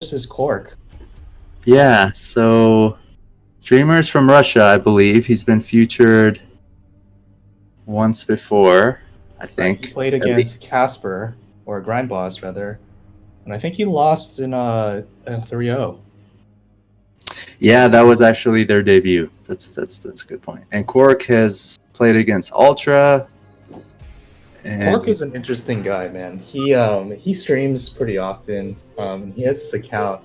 Versus Kwark. Yeah, so Dreamer's from Russia, I believe. He's been featured once before, I think. He played against Casper, or Grind Boss rather, and I think he lost in a 3-0. Yeah, that was actually their debut. That's a good point. And Kwark has played against Ultra. And Kwark is an interesting guy, man. He streams pretty often. He has this account.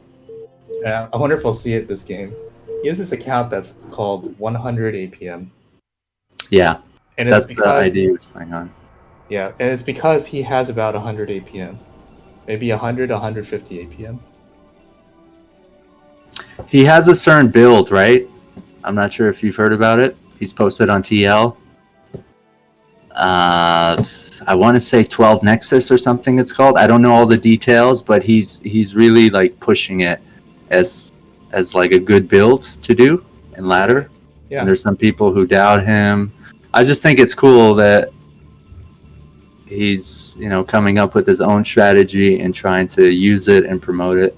I wonder if I'll see it this game. He has this account that's called 100 APM. Yeah, And that's it's because, the idea he was playing on. Yeah, and it's because he has about 100 APM. Maybe 100, 150 APM. He has a certain build, right? I'm not sure if you've heard about it. He's posted on TL. I want to say 12 Nexus or something it's called. I don't know all the details, but he's really like pushing it as like a good build to do in ladder. Yeah. And there's some people who doubt him. I just think it's cool that he's, coming up with his own strategy and trying to use it and promote it.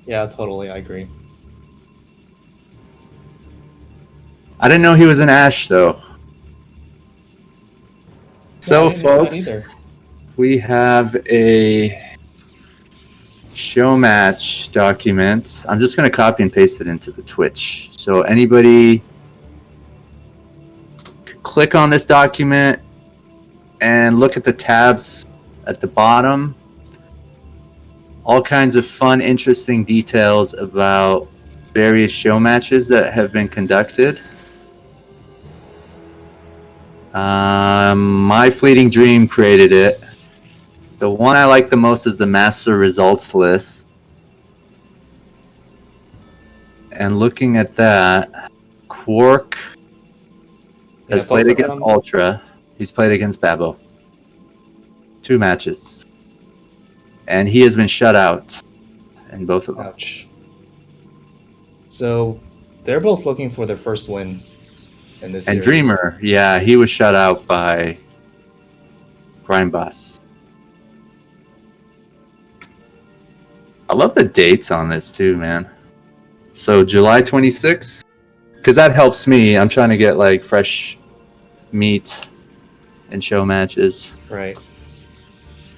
Yeah, totally. I agree. I didn't know he was an Ashe though. So, folks, we have a Showmatch document. I'm just going to copy and paste it into the Twitch. So anybody click on this document and look at the tabs at the bottom. All kinds of fun, interesting details about various show matches that have been conducted. My Fleeting Dream created it. The one I like the most is the master results list. And looking at that, Kwark has played against Ultra. He's played against Babo. 2 matches. And he has been shut out in both of them. Ouch. So they're both looking for their first win in this series. Dreamer, yeah, he was shut out by Grind Boss. I love the dates on this too, man. So July 26th, because that helps me. I'm trying to get like fresh meat in show matches. Right.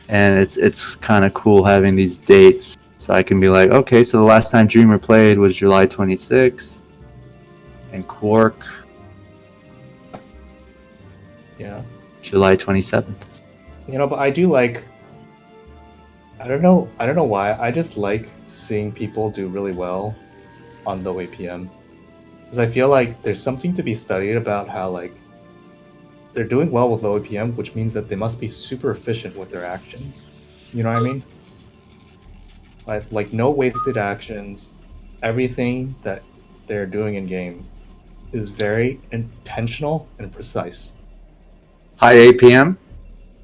And it's kind of cool having these dates, so I can be like, okay, so the last time Dreamer played was July 26th, and Kwark, yeah, July 27th. But I do like. I don't know why. I just like seeing people do really well on low APM, because I feel like there's something to be studied about how like they're doing well with low APM, which means that they must be super efficient with their actions. You know what I mean? Like no wasted actions. Everything that they're doing in game is very intentional and precise. High APM?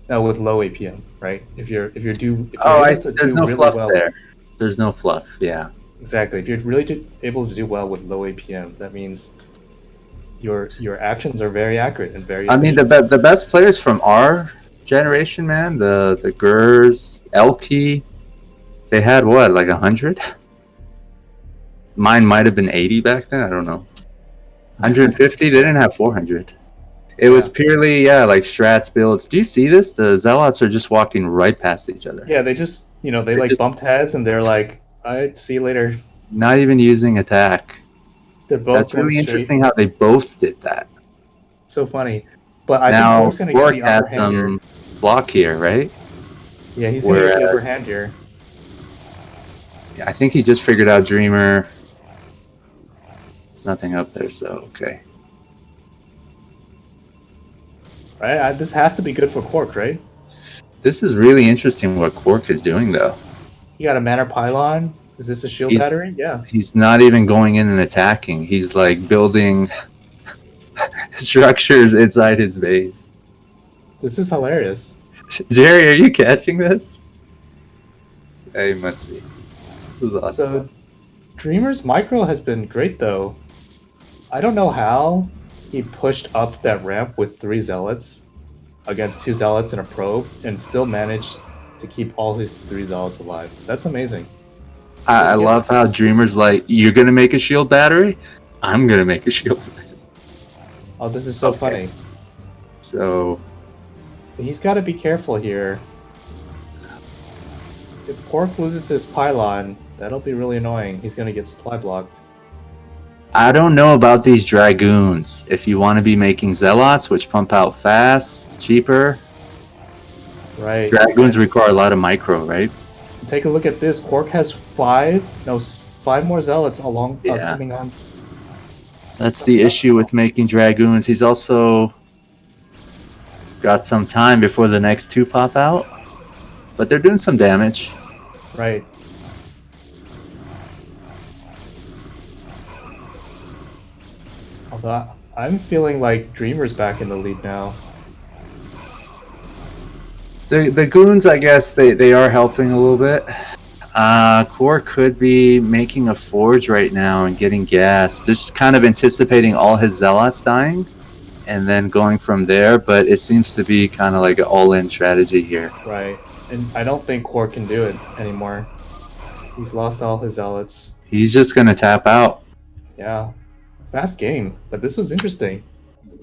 No, with low APM, right? If you're there's no really fluff well, there. There's no fluff, yeah. Exactly. If you're really able to do well with low APM, that means your actions are very accurate and very efficient. I mean, the best players from our generation, man, the Gers, Elky, they had what, like 100? Mine might have been 80 back then, I don't know. 150? They didn't have 400. It was purely, like strats builds. Do you see this? The Zealots are just walking right past each other. Yeah, they just, they just bumped heads and they're like, alright, see you later. Not even using attack. They're both That's really interesting how they both did that. So funny. But I now, think Kwark's going to get the upper hand here. Some block here, right? Yeah, he's going to get the upper hand here. Yeah, I think he just figured out Dreamer. There's nothing up there, so okay. Right, this has to be good for Kwark, right? This is really interesting what Kwark is doing, though. He got a Manor Pylon. Is this a shield battery? Yeah. He's not even going in and attacking. He's like building structures inside his base. This is hilarious. Jerry, are you catching this? Yeah, he must be. This is awesome. So, Dreamer's micro has been great, though. I don't know how he pushed up that ramp with 3 Zealots against 2 Zealots and a probe and still managed to keep all his 3 Zealots alive. That's amazing. I love how Dreamer's like, you're gonna make a shield battery? I'm gonna make a shield battery. Oh, this is so Okay. funny. So He's got to be careful here. If Kwark loses his pylon, that'll be really annoying. He's gonna get supply blocked. I don't know about these Dragoons. If you want to be making Zealots, which pump out fast, cheaper, Right. Dragoons require a lot of micro, right? Take a look at this. Kwark has five more zealots Yeah. coming on. That's the issue with making Dragoons. He's also got some time before the next two pop out, but they're doing some damage. Right. Although I'm feeling like Dreamer's back in the lead now. The goons, I guess, they are helping a little bit. Core could be making a forge right now and getting gas, just kind of anticipating all his zealots dying and then going from there, but it seems to be kind of like an all-in strategy here. Right. And I don't think Kwark can do it anymore. He's lost all his zealots. He's just going to tap out. Yeah. Fast game, but this was interesting.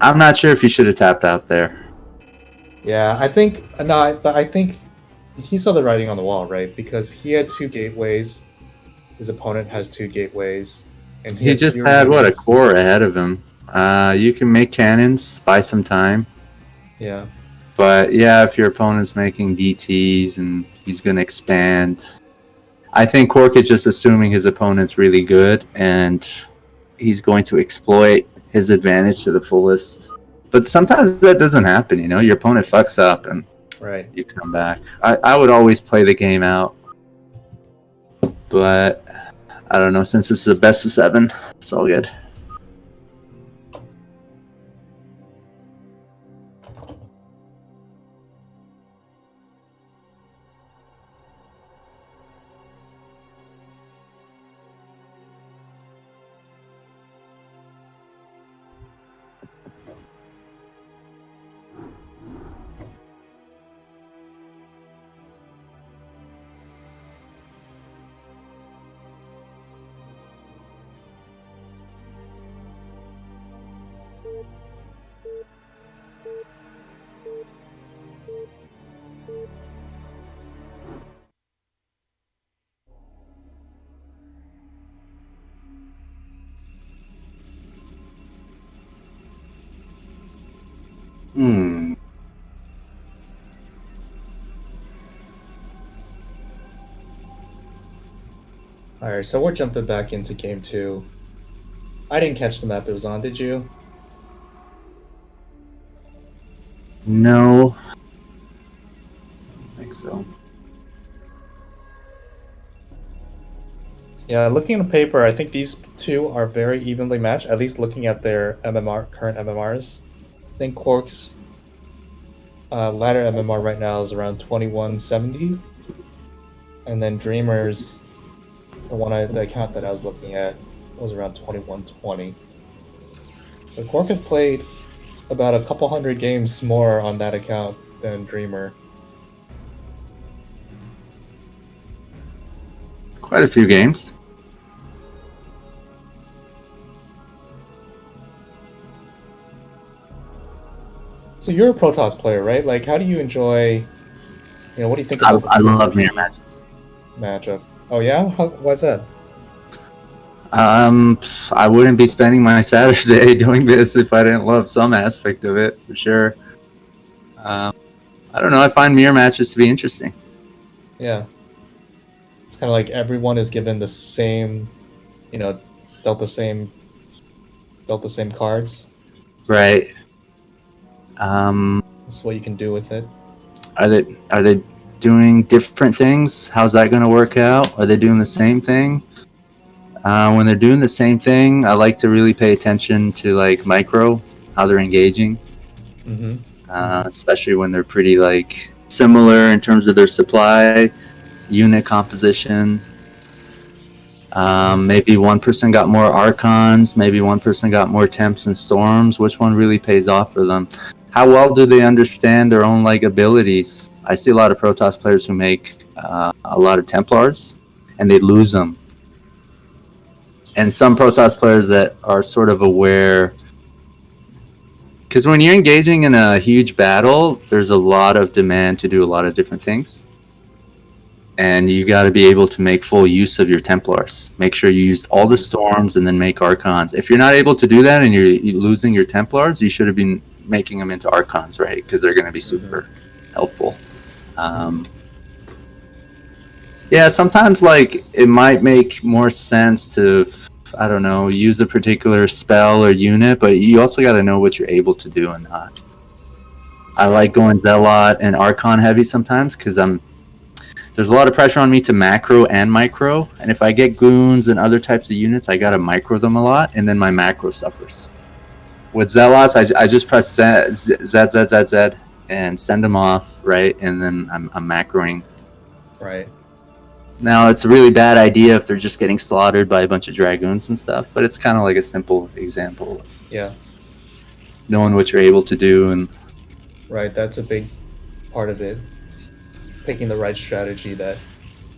I'm not sure if he should have tapped out there. Yeah, I think but I think he saw the writing on the wall, right? Because he had 2 gateways. His opponent has 2 gateways, and He just had what, a core ahead of him. You can make cannons, buy some time. Yeah. But yeah, if your opponent's making DTs and he's going to expand, I think Kwark is just assuming his opponent's really good and he's going to exploit his advantage to the fullest. But sometimes that doesn't happen, you know? Your opponent fucks up and Right. you come back. I would always play the game out. But I don't know, since this is a best of 7, it's all good. Alright, so we're jumping back into game 2. I didn't catch the map it was on, did you? No. I think so. Yeah, looking at the paper, I think these 2 are very evenly matched, at least looking at their current MMRs. I think Kwark's ladder MMR right now is around 2170. And then Dreamer's, the account that I was looking at, was around 2120. So Kwark has played about a couple hundred games more on that account than Dreamer. Quite a few games. So you're a Protoss player, right? Like, how do you enjoy? What do you think about? I love mirror matches. Matchup. Oh yeah, why's that? I wouldn't be spending my Saturday doing this if I didn't love some aspect of it, for sure. I don't know. I find mirror matches to be interesting. Yeah. It's kind of like everyone is given the same, dealt the same cards. Right. That's what you can do with it. Are they doing different things? How's that going to work out? Are they doing the same thing? When they're doing the same thing, I like to really pay attention to like micro, how they're engaging. Mm-hmm. Especially when they're pretty like similar in terms of their supply, unit composition. Maybe one person got more Archons, maybe one person got more Temps and Storms. Which one really pays off for them? How well do they understand their own like abilities? I see a lot of Protoss players who make a lot of Templars, and they lose them. And some Protoss players that are sort of aware, because when you're engaging in a huge battle, there's a lot of demand to do a lot of different things. And you got to be able to make full use of your Templars. Make sure you used all the Storms and then make Archons. If you're not able to do that and you're losing your Templars, you should have been making them into Archons, right? Because they're going to be super helpful. Yeah, sometimes like it might make more sense to, I don't know, use a particular spell or unit, but you also got to know what you're able to do and not. I like going Zealot and Archon heavy sometimes because there's a lot of pressure on me to macro and micro, and if I get goons and other types of units, I gotta micro them a lot, and then my macro suffers. With Zealots, I just press Z, and send them off, right, and then I'm macroing. Right. Now, it's a really bad idea if they're just getting slaughtered by a bunch of Dragoons and stuff, but it's kind of like a simple example of knowing what you're able to do. And right, that's a big part of it. Picking the right strategy that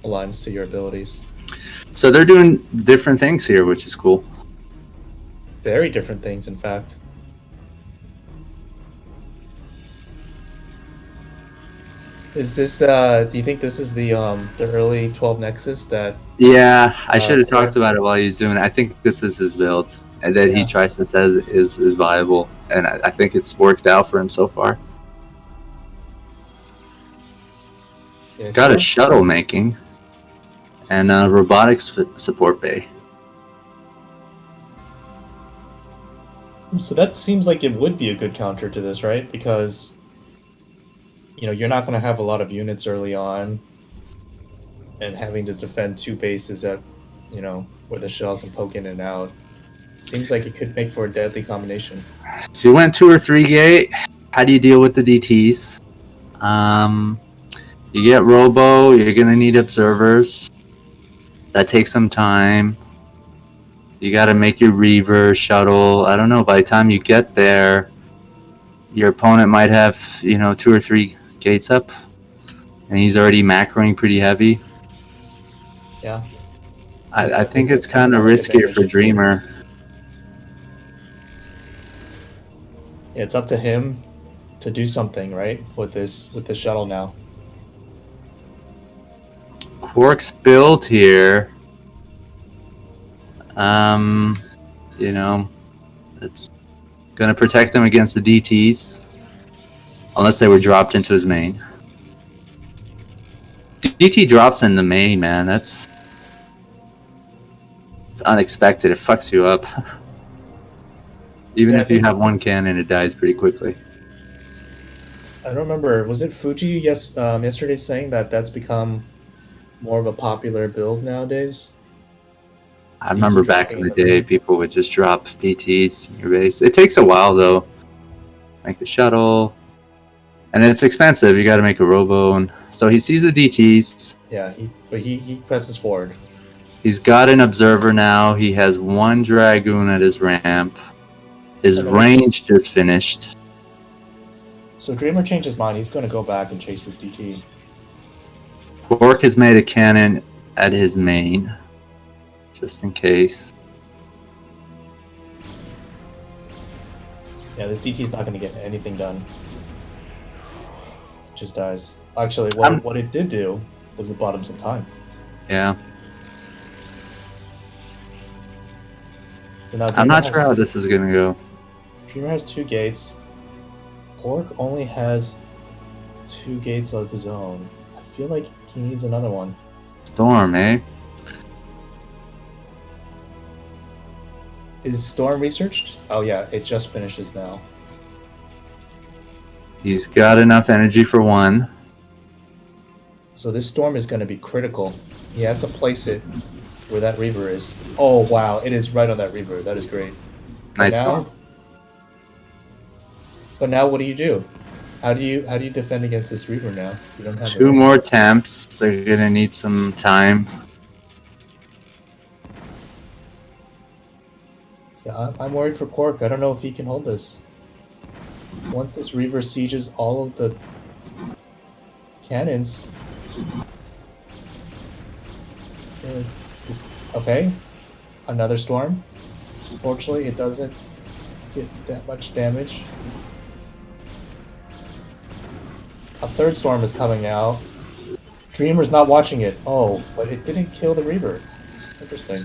aligns to your abilities. So they're doing different things here, which is cool. Very different things, in fact. Is this the? Do you think this is the early 12 Nexus that? Yeah, I should have talked about it while he's doing it. I think this is his build, and that he tries to says is viable, and I think it's worked out for him so far. Yeah, got a shuttle making, and a robotics support bay. So that seems like it would be a good counter to this, right? Because you're not going to have a lot of units early on, and having to defend two bases at where the shell can poke in and out. Seems like it could make for a deadly combination. If you went 2 or 3 gate, how do you deal with the DTs? You get Robo, you're going to need observers. That takes some time. You got to make your Reaver, shuttle. I don't know, by the time you get there, your opponent might have, 2 or 3 gates up. And he's already macroing pretty heavy. Yeah. I think it's kind of riskier for Dreamer. Yeah, it's up to him to do something, right? With this shuttle now. Kwark's build here. It's gonna protect him against the DTs. Unless they were dropped into his main. DT drops in the main, man. It's unexpected. It fucks you up. Even if you have one cannon, it dies pretty quickly. I don't remember. Was it Fuji yesterday saying that that's become more of a popular build nowadays? I remember back in the day, people would just drop DTs in your base. It takes a while, though. Make the shuttle. And it's expensive. You got to make a robo. And so he sees the DTs. Yeah, he presses forward. He's got an observer now. He has 1 Dragoon at his ramp. His range just finished. So Dreamer changed his mind. He's going to go back and chase his DT. Kwark has made a cannon at his main. Just in case. Yeah, this DT's not going to get anything done. It just dies. Actually, what it did do was it bought him some time. Yeah. So I'm not sure how this is going to go. Dreamer has 2 gates. Kwark only has 2 gates of his own. I feel like he needs another one. Storm, eh? Is Storm researched? Oh yeah, it just finishes now. He's got enough energy for 1. So this Storm is going to be critical. He has to place it where that Reaver is. Oh wow, it is right on that Reaver. That is great. Nice Storm. But now what do you do? How do you defend against this Reaver now? You don't have 2 more temps. They're gonna need some time. Yeah, I'm worried for Kwark. I don't know if he can hold this. Once this Reaver sieges all of the cannons, Okay, another storm. Fortunately, it doesn't get that much damage. A third storm is coming out. Dreamer's not watching it. Oh, but it didn't kill the Reaver. Interesting.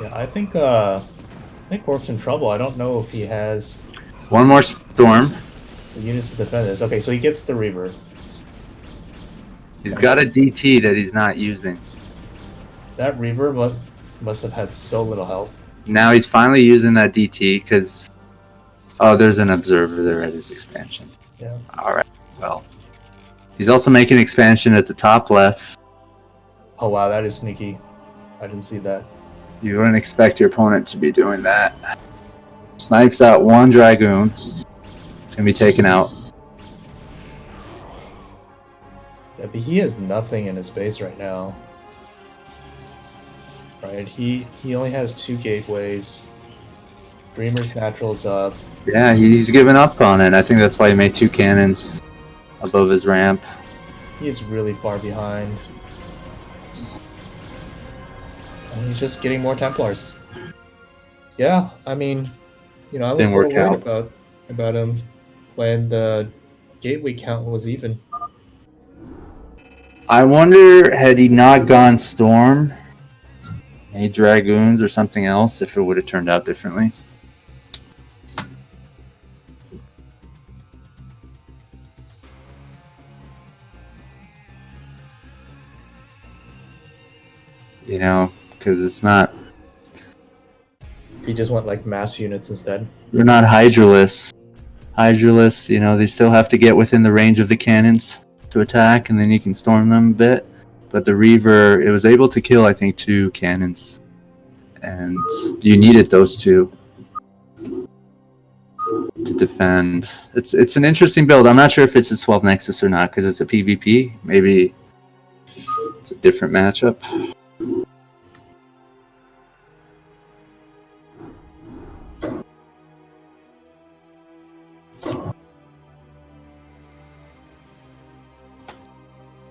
Yeah, I think Kwark's in trouble. I don't know if he has One more storm. the units to defend this. Okay, so he gets the Reaver. He's got a DT that he's not using. That Reaver must have had so little health. Now he's finally using that DT because... Oh, there's an observer there at his expansion. Yeah. Alright, well. He's also making expansion at the top left. Oh wow, that is sneaky. I didn't see that. You wouldn't expect your opponent to be doing that. Snipes out one Dragoon. It's going to be taken out. Yeah, but he has nothing in his base right now. Right, he only has 2 gateways. Dreamer's natural is up. Yeah, he's given up on it. I think that's why he made 2 cannons above his ramp. He is really far behind. And he's just getting more Templars. Yeah, I mean, you know, I was Didn't a little work worried out. about him when the gateway count was even. I wonder, had he not gone Storm, made Dragoons or something else, if it would have turned out differently. You know, because it's not... He just went like mass units instead. They're not Hydralists. Hydralists, you know, they still have to get within the range of the cannons to attack, and then you can storm them a bit. But the Reaver, it was able to kill, I think, 2 cannons. And you needed those 2 to defend. It's an interesting build. I'm not sure if it's a 12 Nexus or not, because it's a PvP. Maybe it's a different matchup.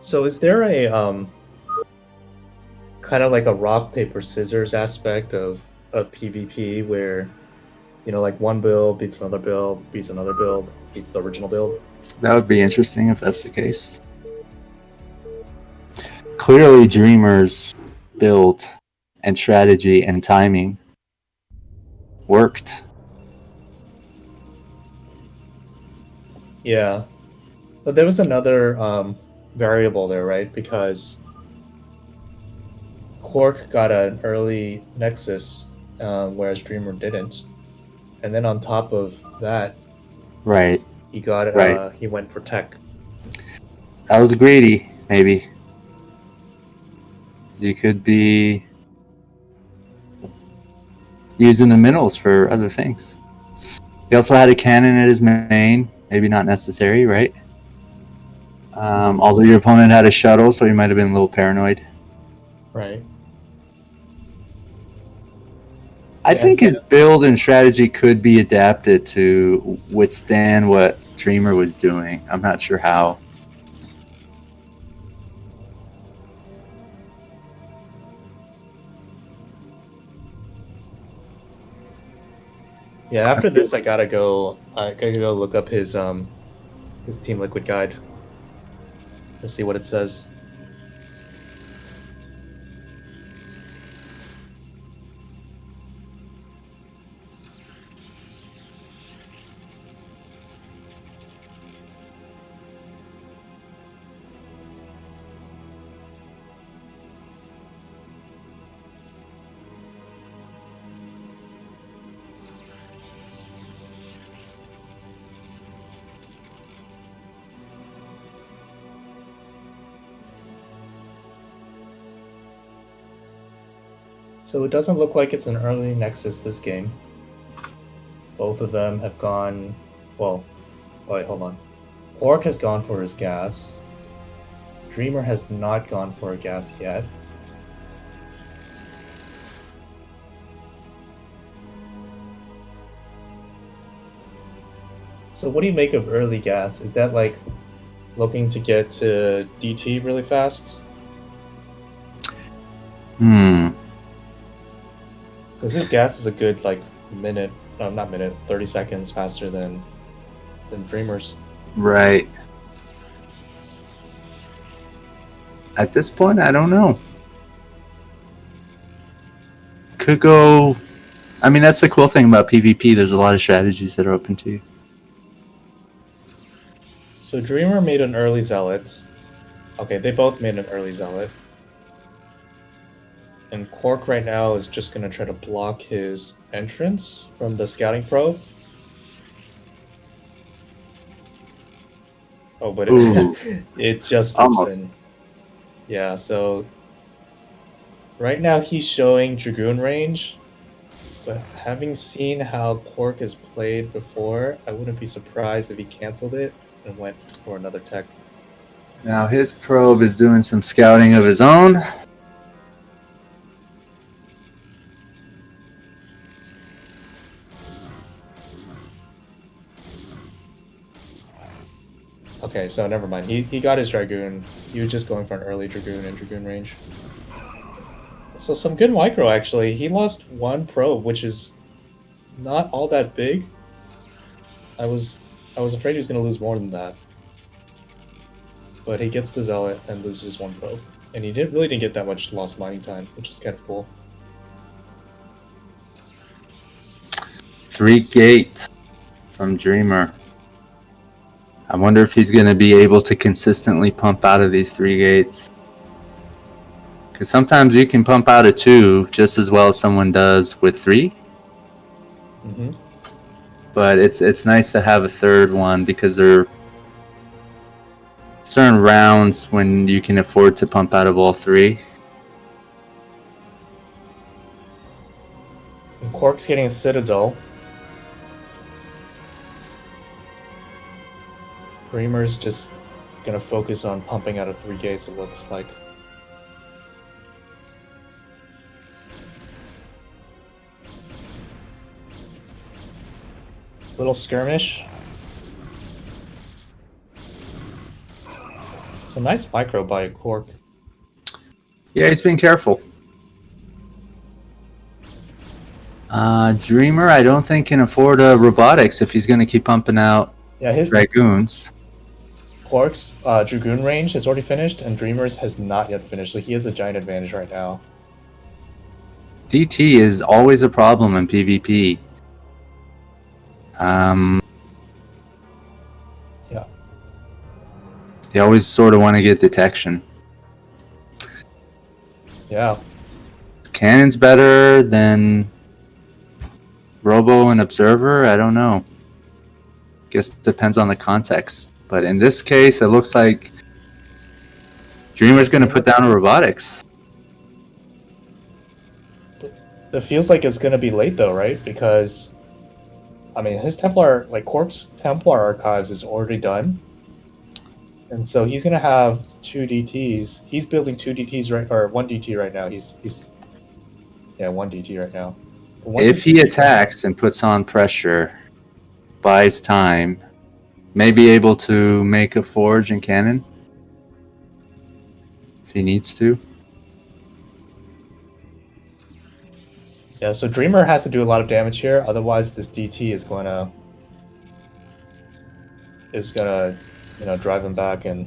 So is there a kind of like a rock paper scissors aspect of PvP where, you know, like one build beats another build, beats another build, beats the original build? That would be interesting if that's the case. Clearly, Dreamer's build and strategy and timing worked. Yeah, but there was another variable there, right? Because Kwark got an early Nexus, whereas Dreamer didn't, and then on top of that, Right. he got Right. he went for tech. That was greedy, maybe. You could be using the minerals for other things. He also had a cannon at his main. Maybe not necessary, right? Although your opponent had a shuttle, so he might have been a little paranoid. Right. I think his build and strategy could be adapted to withstand what Dreamer was doing. I'm not sure how. Yeah, after this, I gotta go look up his Team Liquid guide to see what it says. So it doesn't look like it's an early Nexus this game. Both of them have gone... Well, wait, hold on. Kwark has gone for his gas. Dreamer has not gone for a gas yet. So what do you make of early gas? Is that like looking to get to DT really fast. Because his gas is a good like minute, no, not minute, 30 seconds faster than Dreamer's. Right. At this point, I don't know. Could go. I mean, that's the cool thing about PvP. There's a lot of strategies that are open to you. So Dreamer made an early Zealot. Okay, they both made an early Zealot. And Kwark right now is just going to try to block his entrance from the scouting probe. Oh, but it just slips Almost. in. Yeah, so right now he's showing Dragoon range, but having seen how Kwark has played before, I wouldn't be surprised if he canceled it and went for another tech. Now his probe is doing some scouting of his own. Okay, so never mind. He got his Dragoon. He was just going for an early Dragoon and Dragoon range. So some good micro, actually. He lost one probe, which is not all that big. I was afraid he was going to lose more than that. But he gets the Zealot and loses one probe. And he really didn't get that much lost mining time, which is kind of cool. 3 gate from Dreamer. I wonder if he's going to be able to consistently pump out of these 3 gates. Because sometimes you can pump out of 2 just as well as someone does with 3. Mm-hmm. But it's nice to have a third one because there are certain rounds when you can afford to pump out of all 3. And Kwark's getting a Citadel. Dreamer's just gonna focus on pumping out of 3 gates, it looks like. Little skirmish. It's a nice micro by Kwark. Yeah, he's being careful. Dreamer, I don't think can afford robotics if he's going to keep pumping out his Dragoons. Kwark's Dragoon range has already finished, and Dreamer's has not yet finished, so he has a giant advantage right now. DT is always a problem in PvP. Yeah. They always sort of want to get detection. Yeah. Cannon's better than Robo and Observer? I don't know. Guess it depends on the context. But in this case, it looks like Dreamer's going to put down a robotics. It feels like it's going to be late, though, right? Because, I mean, his Templar, like, Kwark's Templar Archives is already done. And so he's going to have 2 DTs. He's building 2 DTs, right? Or 1 DT right now. Yeah, 1 DT right now. If he attacks and puts on pressure, buys time, may be able to make a forge and cannon if he needs to. Yeah, so Dreamer has to do a lot of damage here, otherwise this DT is gonna drive him back. And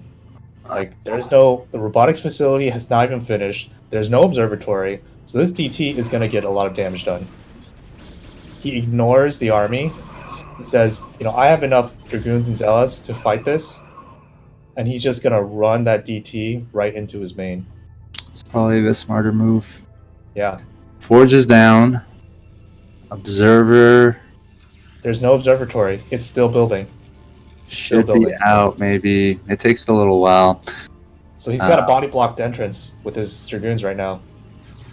like the robotics facility has not even finished. There's no observatory, so this DT is gonna get a lot of damage done. He ignores the army. He says, I have enough Dragoons and Zealots to fight this, and he's just gonna run that DT right into his main. It's probably the smarter move. Yeah. Forge is down. Observer. There's no observatory. It's still building. Should be out, maybe. It takes a little while. So he's got a body blocked entrance with his Dragoons right now.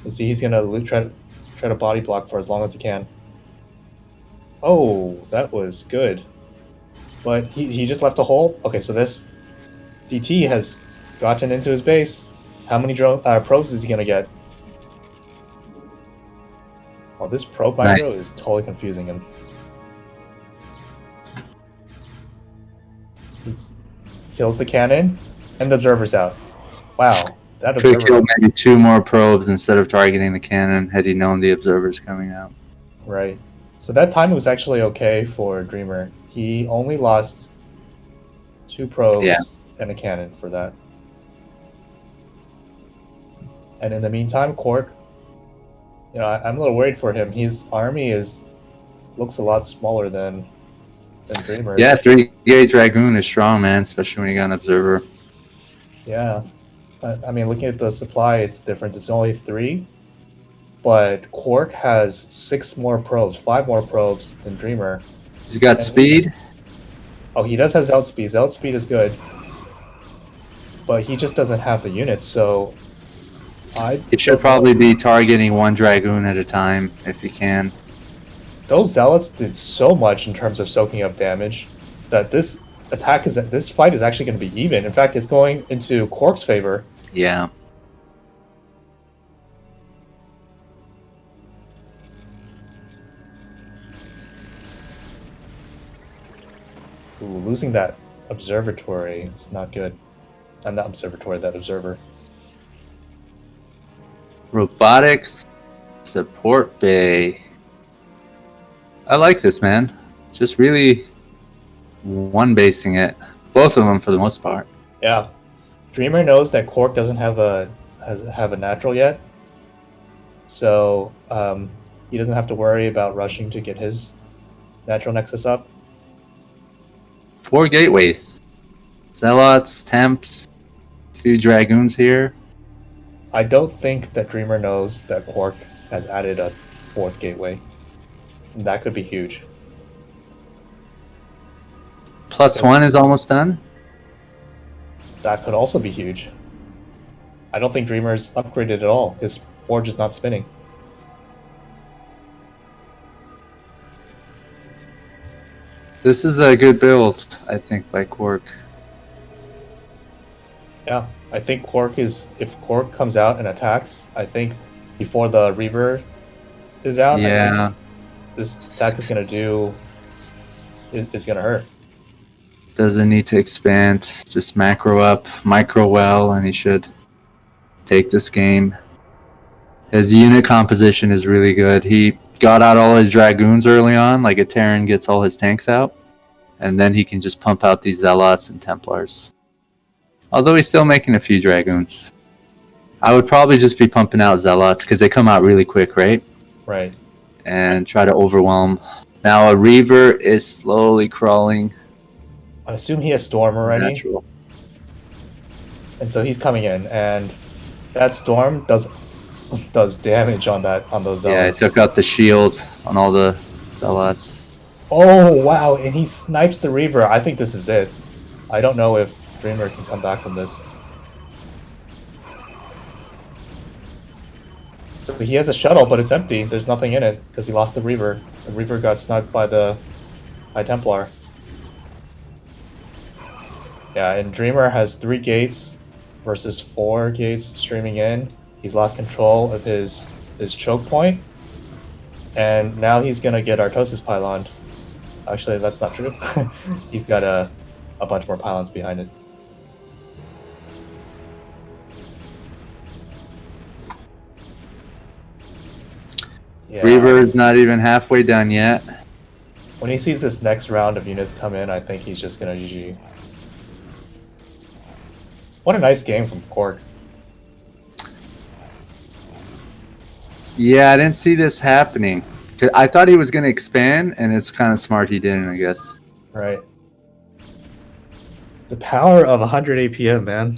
You see, he's gonna try to body block for as long as he can. Oh, that was good. But he just left a hole. Okay, so this DT has gotten into his base. How many probes is he gonna get? Oh, this probe micro is totally confusing him. kills the cannon, and the observer's out. Wow, that Could have observer. killed maybe 2 more probes instead of targeting the cannon had he known the observer's coming out. Right. So that time was actually okay for Dreamer. He only lost 2 probes and a cannon for that. And in the meantime, Kwark, I'm a little worried for him. His army looks a lot smaller than Dreamer's. Yeah, 3-gauge Dragoon is strong, man, especially when you got an observer. Yeah. I mean, looking at the supply, it's different. It's only 3. But Kwark has 6 more probes, 5 more probes than Dreamer. He's got speed. He does have Zeld speed. Zeld speed is good. But he just doesn't have the units, so He should probably be targeting 1 Dragoon at a time if he can. Those Zealots did so much in terms of soaking up damage that this fight is actually going to be even. In fact, it's going into Kwark's favor. Yeah. Ooh, losing that observatory is not good. Not observatory, that observer. Robotics support bay. I like this, man. Just really one-basing it. Both of them for the most part. Yeah. Dreamer knows that Kwark doesn't have a natural yet. So he doesn't have to worry about rushing to get his natural nexus up. 4 gateways. Zealots, Temps, a few Dragoons here. I don't think that Dreamer knows that Kwark has added a 4th gateway. That could be huge. +1 is almost done. That could also be huge. I don't think Dreamer's upgraded at all. His forge is not spinning. This is a good build, I think, by Kwark. Yeah, I think Kwark if Kwark comes out and attacks, I think before the Reaver is out, Yeah. this attack is going to hurt. Doesn't need to expand. Just macro up, micro well, and he should take this game. His unit composition is really good. He got out all his Dragoons early on, like a Terran gets all his tanks out. And then he can just pump out these Zealots and Templars. Although he's still making a few Dragoons. I would probably just be pumping out Zealots because they come out really quick, right? Right. And try to overwhelm. Now a Reaver is slowly crawling. I assume he has Storm already. Natural. And so he's coming in, and that Storm does damage on those Zealots. Yeah, it took out the shield on all the Zealots. Oh, wow, and he snipes the Reaver. I think this is it. I don't know if Dreamer can come back from this. So he has a shuttle, but it's empty. There's nothing in it, because he lost the Reaver. The Reaver got sniped by the Templar. Yeah, and Dreamer has 3 gates versus 4 gates streaming in. He's lost control of his choke point. And now he's going to get Artosis pyloned. Actually, that's not true. He's got a bunch more pylons behind it. Yeah. Reaver is not even halfway done yet. When he sees this next round of units come in, I think he's just going to GG. What a nice game from Kwark. Yeah, I didn't see this happening. I thought he was going to expand, and it's kind of smart he didn't, I guess. Right. The power of 100 APM, man.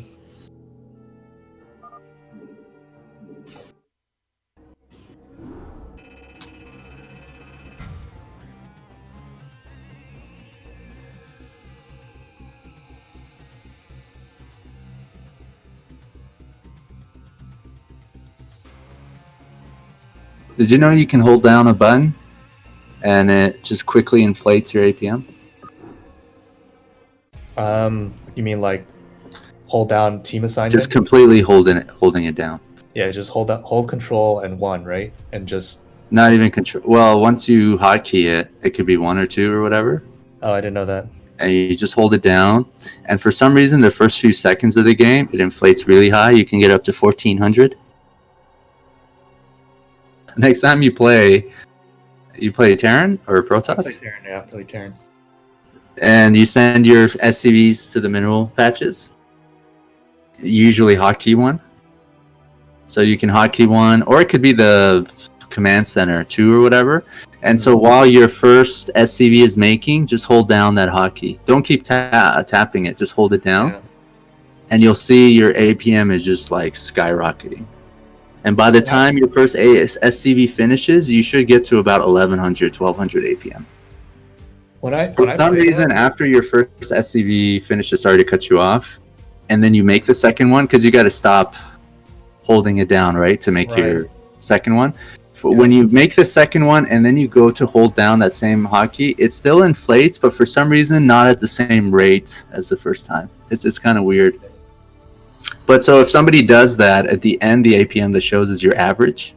Did you know you can hold down a button and it just quickly inflates your APM? You mean like hold down team assignment? Just completely holding it down. Yeah, just hold control and 1, right? And just not even control. Well, once you hotkey it, it could be 1 or 2 or whatever. Oh, I didn't know that. and you just hold it down. And for some reason, the first few seconds of the game, it inflates really high. You can get up to 1400. Next time you play Terran or I play Protoss, Terran, yeah, I play Terran. and you send your SCVs to the mineral patches. Usually hotkey one. So you can hotkey one, or it could be the command center too, or whatever. And so while your first SCV is making, just hold down that hotkey. Don't keep tapping it. Just hold it down, Yeah. and you'll see your APM is just like skyrocketing. And by the time your first SCV finishes, you should get to about 1100, 1200 APM. For some reason, after your first SCV finishes, sorry to cut you off, and then you make the second one, because you got to stop holding it down, right, to make your second one. When you make the second one and then you go to hold down that same hotkey, it still inflates, but for some reason not at the same rate as the first time. It's kind of weird. But so if somebody does that, at the end the APM that shows is your average.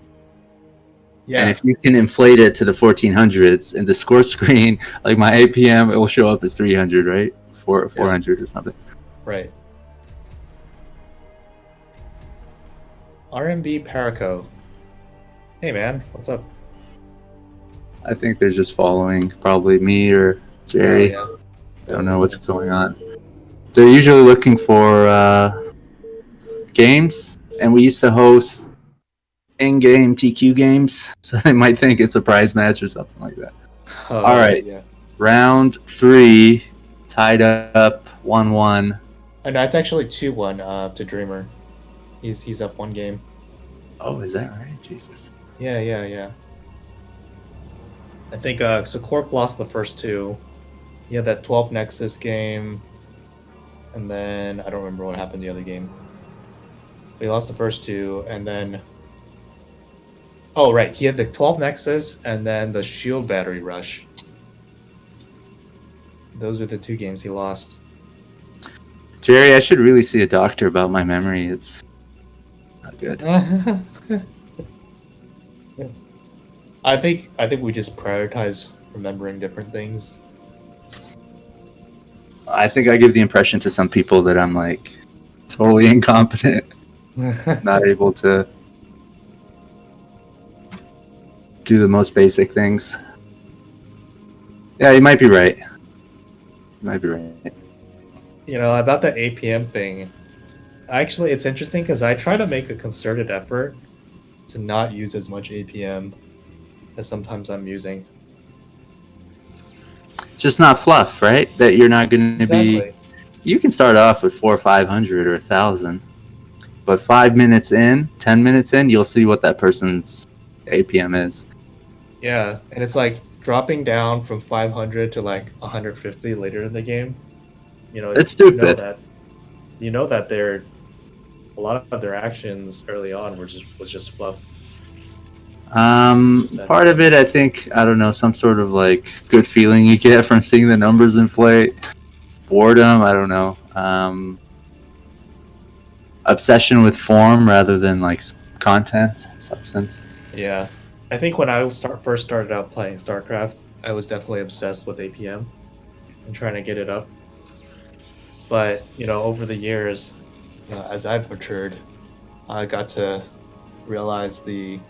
Yeah. And if you can inflate it to the 1400s in the score screen, like my APM, it will show up as 300, right? 400 or something. Right. RMB Paraco. Hey man, what's up? I think they're just following probably me or Jerry. Oh, yeah. I don't know what's going on. They're usually looking for games, and we used to host in-game TQ games, so they might think it's a prize match or something like that. All right, round 3, tied up 1-1. And that's actually 2-1 to Dreamer. He's up 1 game. Oh, is that right? Jesus. Yeah. I think so. Kwark lost the first 2. He had that 12 Nexus game, and then I don't remember what happened the other game. But he lost the first 2, and then he had the 12 Nexus and then the Shield Battery Rush. Those are the 2 games he lost. Jerry, I should really see a doctor about my memory. It's not good. I think we just prioritize remembering different things. I think I give the impression to some people that I'm like totally incompetent, not able to do the most basic things. Yeah, you might be right. You know, about the APM thing, actually, it's interesting because I try to make a concerted effort to not use as much APM as sometimes I'm using. Just not fluff, right? That you're not going to be... You can start off with 400 or 500 or 1,000, but 5 minutes in, 10 minutes in, you'll see what that person's APM is. Yeah, and it's like dropping down from 500 to like 150 later in the game. You know, it's stupid. You know that they're a lot of their actions early on was just fluff. Part of it, I think, I don't know, some sort of like good feeling you get from seeing the numbers inflate. Boredom, I don't know. Obsession with form rather than like content, substance. Yeah, I think when I first started out playing StarCraft, I was definitely obsessed with APM and trying to get it up. But you know, over the years, as I've matured, I got to realize the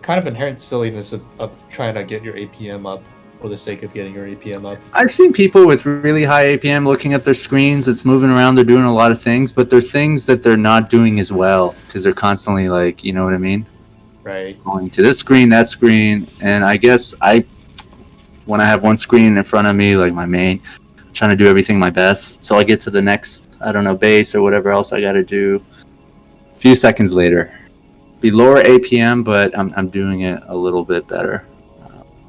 kind of inherent silliness of trying to get your APM up for the sake of getting your APM up. I've seen people with really high APM looking at their screens. It's moving around. They're doing a lot of things, but they're things that they're not doing as well because they're constantly like, you know what I mean? Right. Going to this screen, that screen. And I guess when I have one screen in front of me, like my main, I'm trying to do everything my best. So I get to the next, I don't know, base or whatever else I got to do a few seconds later. Be lower APM, but I'm doing it a little bit better.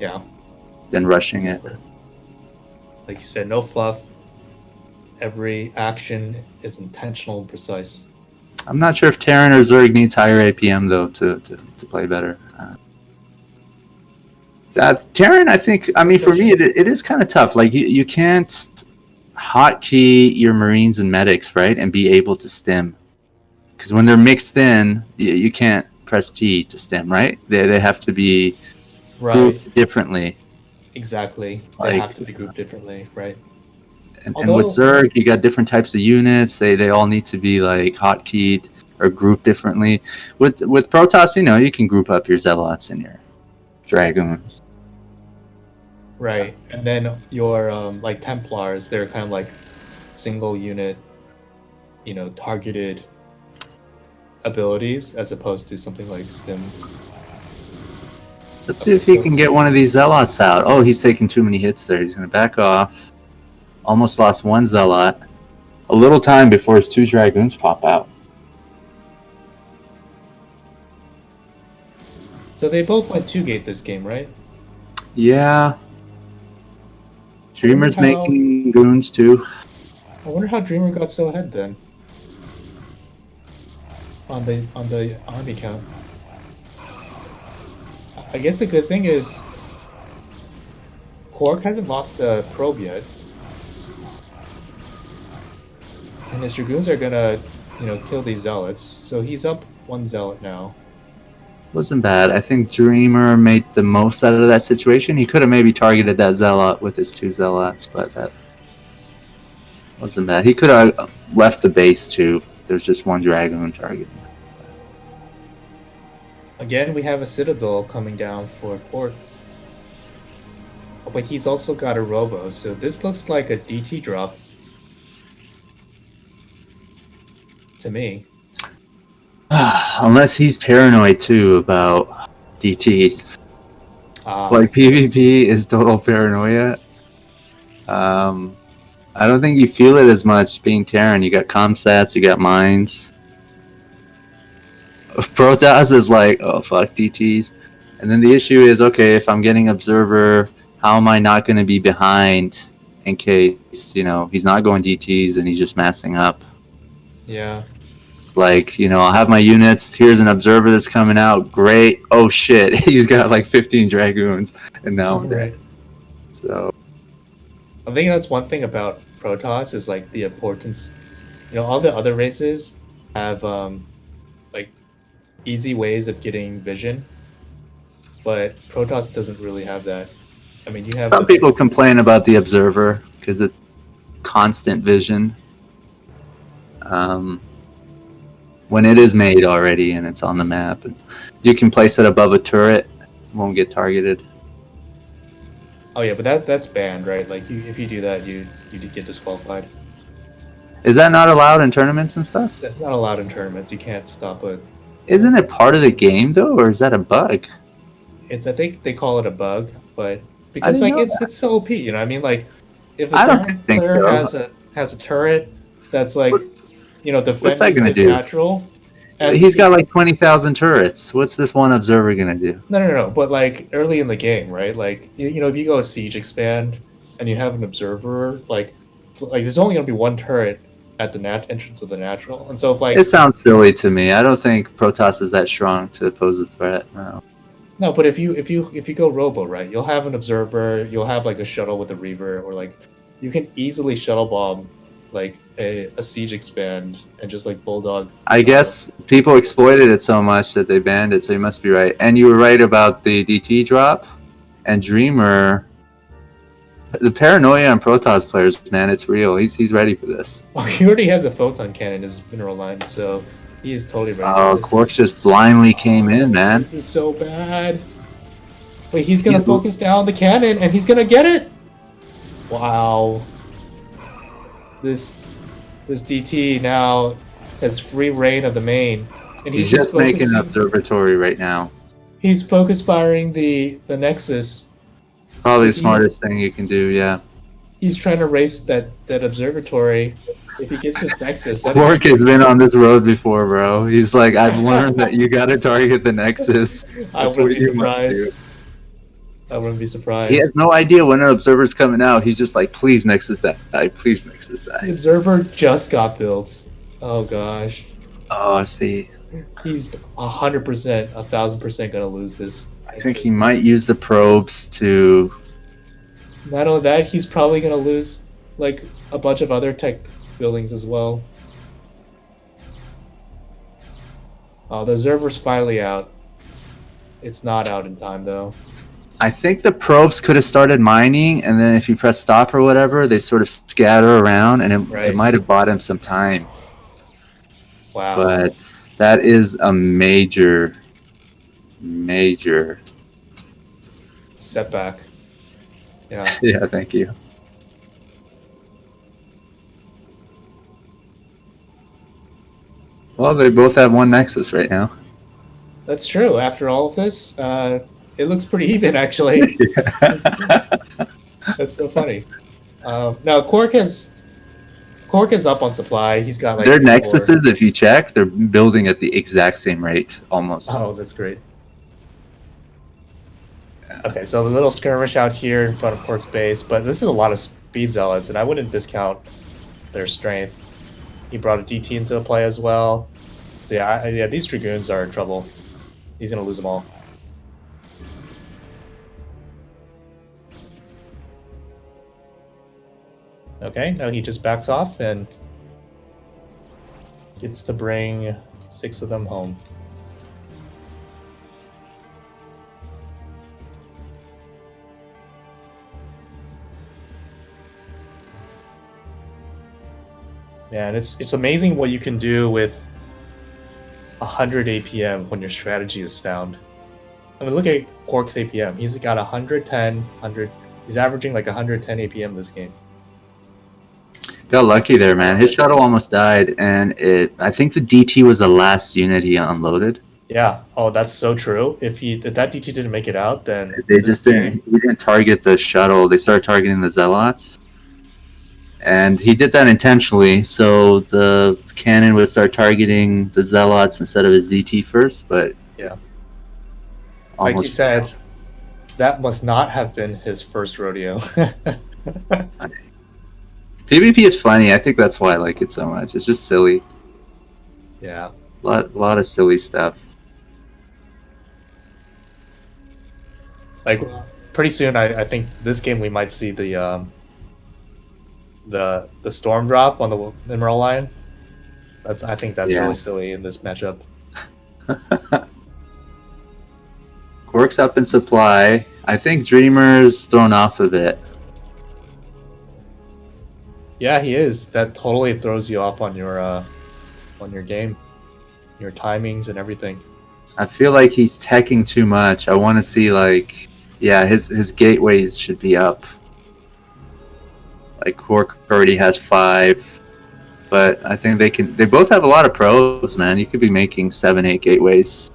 Yeah. Than rushing it. Like you said, no fluff. Every action is intentional and precise. I'm not sure if Terran or Zerg needs higher APM though to play better. Terran, I think. I mean, for me, it is kind of tough. Like you can't hotkey your Marines and medics, right, and be able to stim. Because when they're mixed in, you can't press T to stem, right? They have to be grouped differently. Exactly. They Like, have to be grouped differently, right? and with Although, Zerg, you got different types of units. They all need to be like hotkeyed or grouped differently. With Protoss, you can group up your zealots and your dragoons. right, and then your like Templars, they're kind of like single unit, targeted abilities as opposed to something like Stim. Let's see Okay, if he so can get one of these zealots out. Oh, he's taking too many hits there. He's gonna back off. Almost lost one zealot. A little time before his 2 dragoons pop out. they both went 2-gate this game, right? Yeah. I wonder Dreamer's how making goons too. I wonder how Dreamer got so ahead then on the army count. I guess the good thing is Kwark hasn't lost the probe yet, and his dragoons are gonna, kill these zealots. So he's up 1 zealot now. Wasn't bad. I think Dreamer made the most out of that situation. He could have maybe targeted that zealot with his 2 zealots, but that wasn't bad. He could have left the base too. There's just 1 dragoon targeting. Again, we have a Citadel coming down for Kwark. But he's also got a Robo, so this looks like a DT drop to me. Unless he's paranoid too about DTs. Like Yes. PvP is total paranoia. I don't think you feel it as much being Terran. You got comsats, you got mines. Protoss is like, oh fuck DTs. And then the issue is, okay, if I'm getting Observer, how am I not going to be behind in case, he's not going DTs and he's just massing up? Yeah. Like, I'll have my units. Here's an Observer that's coming out. Great. Oh shit, he's got like 15 Dragoons and now I'm dead. Right. So I think that's one thing about Protoss is like the importance. All the other races have like easy ways of getting vision, but Protoss doesn't really have that. I mean, you have some people complain about the Observer because it's constant vision. When it is made already and it's on the map, and you can place it above a turret, it won't get targeted. Oh yeah, but that's banned, right? Like if you do that, you get disqualified. Is that not allowed in tournaments and stuff? That's not allowed in tournaments. You can't stop it. Isn't it part of the game though, or is that a bug? I think they call it a bug, but because like it's so OP, I mean, like if a I don't Terran think player so. has a turret that's like defending What's that gonna his do? natural. And He's got like 20,000 turrets. What's this one Observer gonna do? No. But like early in the game, right? Like if you go siege expand and you have an observer, like there's only gonna be 1 turret at the entrance of the natural, and so if like It sounds silly to me. I don't think Protoss is that strong to pose a threat. No, but if you go Robo, right, you'll have an observer, you'll have like a shuttle with a reaver, or like you can easily shuttle bomb like a siege expand and just like bulldog. I guess people exploited it so much that they banned it, so you must be right. And you were right about the DT drop and Dreamer. The paranoia on Protoss players, man, it's real. He's ready for this. Oh, he already has a photon cannon in his mineral line, so he is totally ready for this. Kwark just blindly came in, man. This is so bad. Wait, he's gonna focus down the cannon and he's gonna get it. Wow. This DT now has free reign of the main, and he's just making an observatory right now. He's focus firing the Nexus. Probably the smartest thing you can do, yeah. He's trying to race that observatory. If he gets his Nexus, Kwark has been on this road before, bro. He's like, I've learned that you gotta target the Nexus. I wouldn't be surprised. I wouldn't be surprised. He has no idea when an observer's coming out. He's just like, please Nexus die. Please Nexus die. The observer just got built. Oh gosh. Oh, see. He's 100%, 1,000% gonna lose this. I think he might use the probes to... Not only that, he's probably gonna lose like a bunch of other tech buildings as well. Oh, the observer's finally out. It's not out in time though. I think the probes could have started mining, and then if you press stop or whatever, they sort of scatter around, and it Right. might have bought him some time. Wow. But that is a major Setback. Yeah. yeah, thank you. Well, they both have one Nexus right now. That's true. After all of this, it looks pretty even, actually. That's so funny. Now, Kwark is up on supply. He's got like Their 3 Nexuses, if you check, they're building at the exact same rate, almost. Oh, that's great. Okay, so the little skirmish out here in front of Kwark's base, but this is a lot of speed zealots, and I wouldn't discount their strength. He brought a DT into the play as well. So yeah, these Dragoons are in trouble. He's gonna lose them all. Okay, now he just backs off and gets to bring 6 of them home. Yeah, and it's amazing what you can do with 100 APM when your strategy is sound. I mean, look at Kwark's APM. He's got 110, 100. He's averaging like 110 APM this game. Got lucky there, man. His shuttle almost died, and I think the DT was the last unit he unloaded. Yeah. Oh, that's so true. If that DT didn't make it out, then They just didn't. He didn't target the shuttle. They started targeting the Zealots, and he did that intentionally. So the cannon would start targeting the Zealots instead of his DT first. But yeah, like you said, that must not have been his first rodeo. PvP is funny. I think that's why I like it so much. It's just silly. Yeah. A lot of silly stuff. Like pretty soon, I think this game we might see the storm drop on the Mineral Line. I think that's really silly in this matchup. Kwark's up in supply. I think Dreamer's thrown off a bit. Yeah, he is. That totally throws you off on your game, your timings and everything. I feel like he's teching too much. I want to see like, yeah, his gateways should be up. Like Kwark already has 5, but I think they both have a lot of probes, man. You could be making 7, 8 gateways.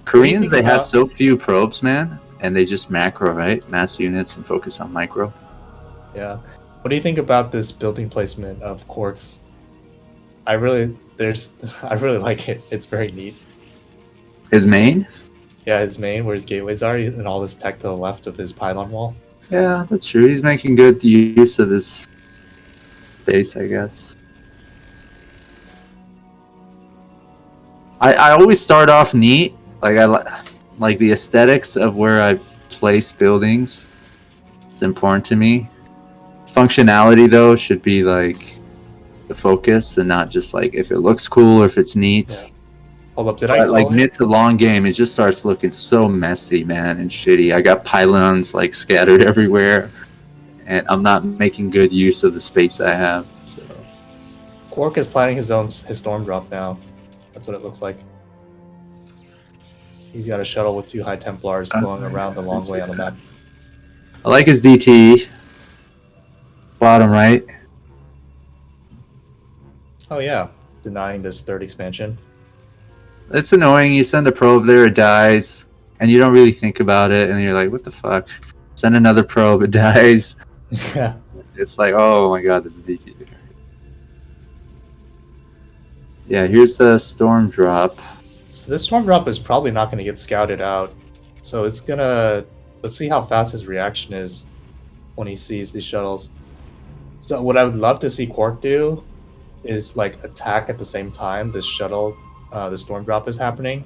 Koreans, they have so few probes, man, and they just macro, right? Mass units and focus on micro. Yeah. What do you think about this building placement of Kwark's? I really like it. It's very neat. His main? Yeah, his main, where his gateways are, and all this tech to the left of his pylon wall. Yeah, that's true. He's making good use of his space, I guess. I always start off neat. Like I like the aesthetics of where I place buildings. It's important to me. Functionality though should be like the focus and not just like if it looks cool or if it's neat. Yeah. Hold up, did I like mid to long game, it just starts looking so messy, man, and shitty. I got pylons like scattered everywhere, and I'm not making good use of the space I have. So. Kwark is planning his storm drop now. That's what it looks like. He's got a shuttle with 2 High Templars going around the long way on the map. I like his DT. Bottom right. Oh yeah, denying this 3rd expansion. It's annoying. You send a probe there, it dies, and you don't really think about it, and you're like, what the fuck? Send another probe, it dies. Yeah. It's like, oh my god, there's a DT there. Yeah, here's the storm drop. So this storm drop is probably not going to get scouted out. So it's gonna... Let's see how fast his reaction is when he sees these shuttles. So what I would love to see Kwark do is like attack at the same time this shuttle, the storm drop is happening,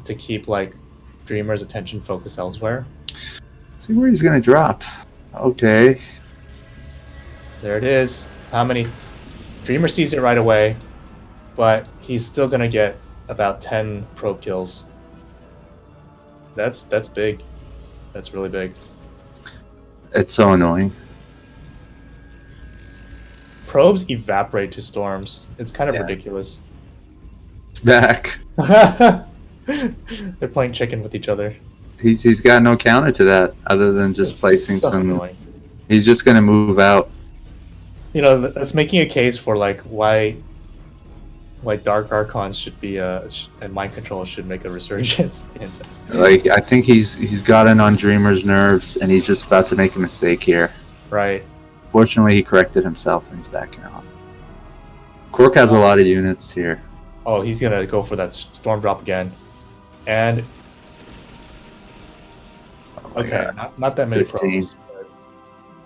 to keep like Dreamer's attention focused elsewhere. Let's see where he's gonna drop. Okay. There it is. How many? Dreamer sees it right away, but he's still gonna get about 10 probe kills. That's big. That's really big. It's so annoying. Probes evaporate to storms. It's kind of Yeah. ridiculous. Back. They're playing chicken with each other. He's got no counter to that other than just It's placing so some. annoying. He's just gonna move out. You know, that's making a case for like why Dark Archons should be and Mind Control should make a resurgence. Like I think he's gotten on Dreamer's nerves, and he's just about to make a mistake here. Right. Fortunately, he corrected himself, and he's backing off. Kwark has a lot of units here. Oh, he's gonna go for that storm drop again, and okay, not that many 15. probes. But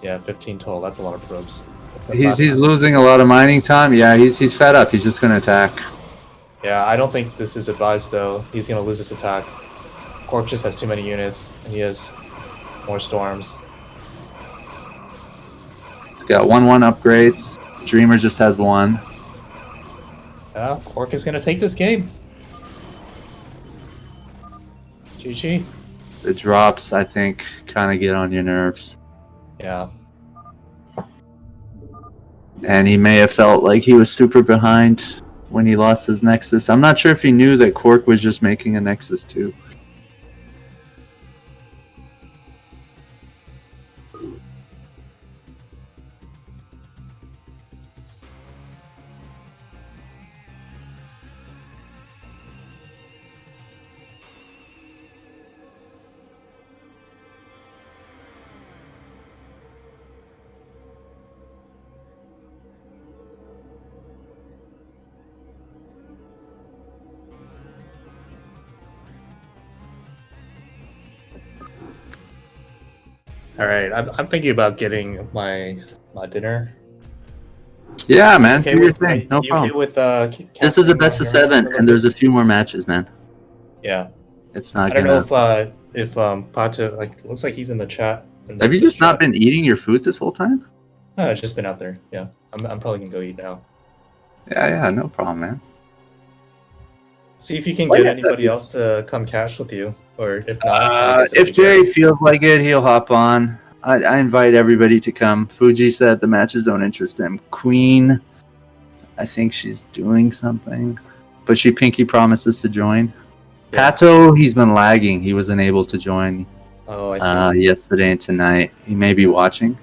yeah, 15 total. That's a lot of probes. He's losing a lot of mining time. Yeah, he's fed up. He's just gonna attack. Yeah, I don't think this is advised though. He's gonna lose this attack. Kwark just has too many units, and he has more storms. He's got 1/1 upgrades. Dreamer just has 1. Yeah, Kwark is gonna take this game. GG. The drops, I think, kind of get on your nerves. Yeah. And he may have felt like he was super behind when he lost his Nexus. I'm not sure if he knew that Kwark was just making a Nexus too. All right, I'm thinking about getting my dinner. Yeah, man, Okay do your with thing. No you okay problem. with This is a casting best of Heroes for a 7, little and there's bit? a few more matches, man. Yeah. It's not I don't gonna. know if Pato, like, looks like he's in the chat. Have you just not been eating your food this whole time? No, it's just been out there. Yeah, I'm probably gonna go eat now. Yeah, no problem, man. See if you can Like get I said, anybody this- else to come cash with you, or if not, I guess if Jerry feels like it, he'll hop on. I invite everybody to come. Fuji said the matches don't interest him. Queen, I think she's doing something, but she pinky promises to join. Yeah. Pato, he's been lagging. He wasn't able to join Oh, I see. yesterday and tonight. He may be watching.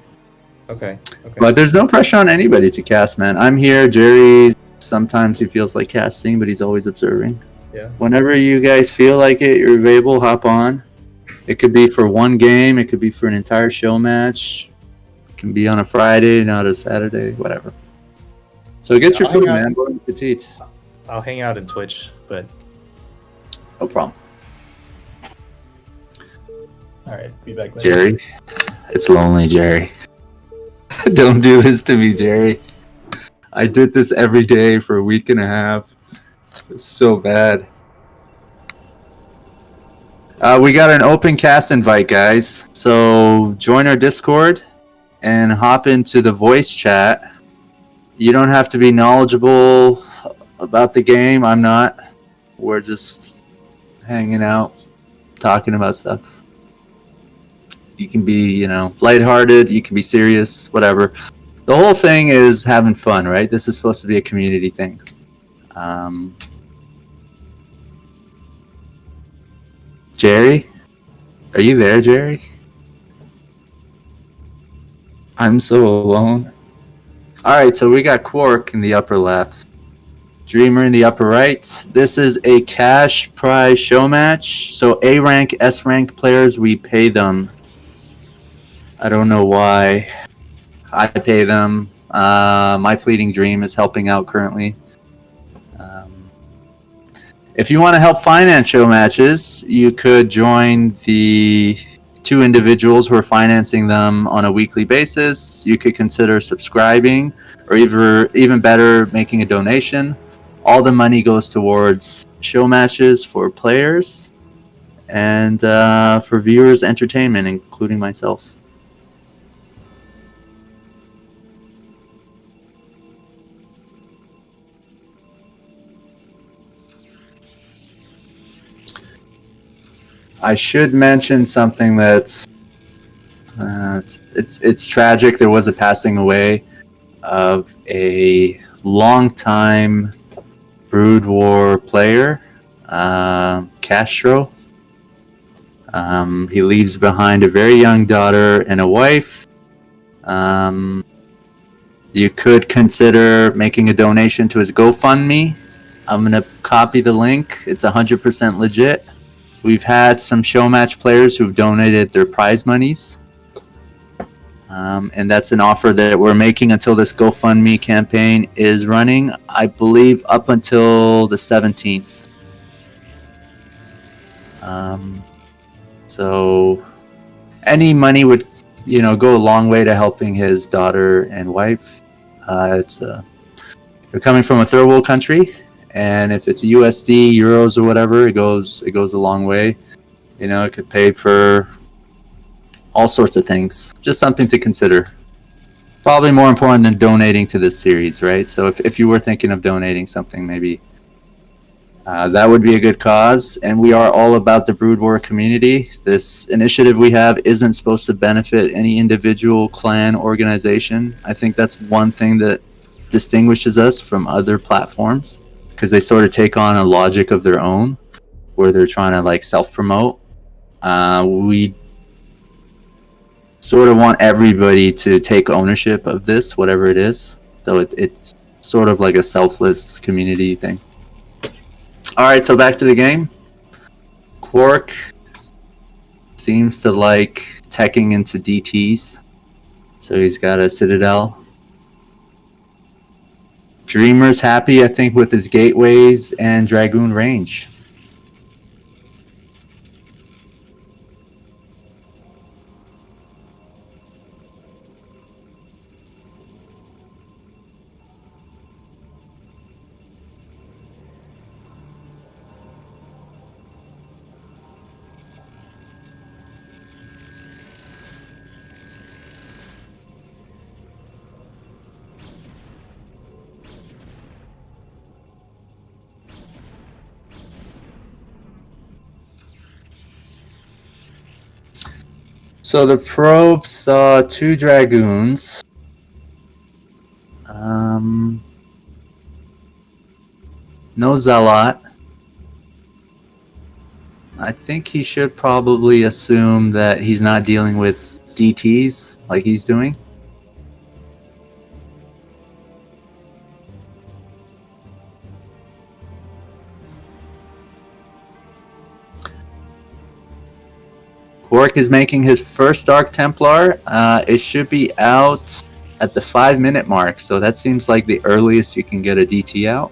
Okay. But there's no pressure on anybody to cast, man. I'm here. Jerry, sometimes he feels like casting, but he's always observing. Yeah. Whenever you guys feel like it, you're available, hop on. It could be for one game. It could be for an entire show match. It can be on a Friday, not a Saturday, whatever. So get your food, man. Go to petite. I'll hang out in Twitch, but No problem. all right, be back later. Jerry, it's lonely, Jerry. Don't do this to me, Jerry. I did this every day for a week and a half. It's so bad. We got an open cast invite, guys. So join our Discord and hop into the voice chat. You don't have to be knowledgeable about the game. I'm not. We're just hanging out, talking about stuff. You can be, lighthearted. You can be serious, whatever. The whole thing is having fun, right? This is supposed to be a community thing. Jerry? Are you there, Jerry? I'm so alone. Alright, so we got Kwark in the upper left. Dreamer in the upper right. This is a cash prize show match. So A rank, S rank players, we pay them. I don't know why. I pay them. My fleeting dream is helping out currently. If you want to help finance show matches, you could join the 2 individuals who are financing them on a weekly basis. You could consider subscribing, or even better, making a donation. All the money goes towards show matches for players and for viewers' entertainment, including myself. I should mention something that's it's tragic. There was a passing away of a longtime Brood War player, Castro. He leaves behind a very young daughter and a wife. You could consider making a donation to his GoFundMe. I'm going to copy the link. It's 100% legit. We've had some Showmatch players who've donated their prize monies. And that's an offer that we're making until this GoFundMe campaign is running, I believe, up until the 17th. So any money would, go a long way to helping his daughter and wife. They're coming from a third world country, and if it's USD, euros, or whatever, it goes a long way. It could pay for all sorts of things. Just something to consider. Probably more important than donating to this series, right? So if you were thinking of donating something, maybe that would be a good cause. And we are all about the Brood War community. This initiative we have isn't supposed to benefit any individual clan organization. I think that's one thing that distinguishes us from other platforms, because they sort of take on a logic of their own where they're trying to like self-promote. We sort of want everybody to take ownership of this, whatever it is. So it's sort of like a selfless community thing. Alright, so back to the game. Kwark seems to like teching into DTs. So he's got a Citadel. Dreamer's happy, I think, with his gateways and Dragoon range. So the probe saw 2 Dragoons. No Zealot. I think he should probably assume that he's not dealing with DTs like he's doing. Kwark is making his first Dark Templar. It should be out at the 5-minute mark, so that seems like the earliest you can get a DT out.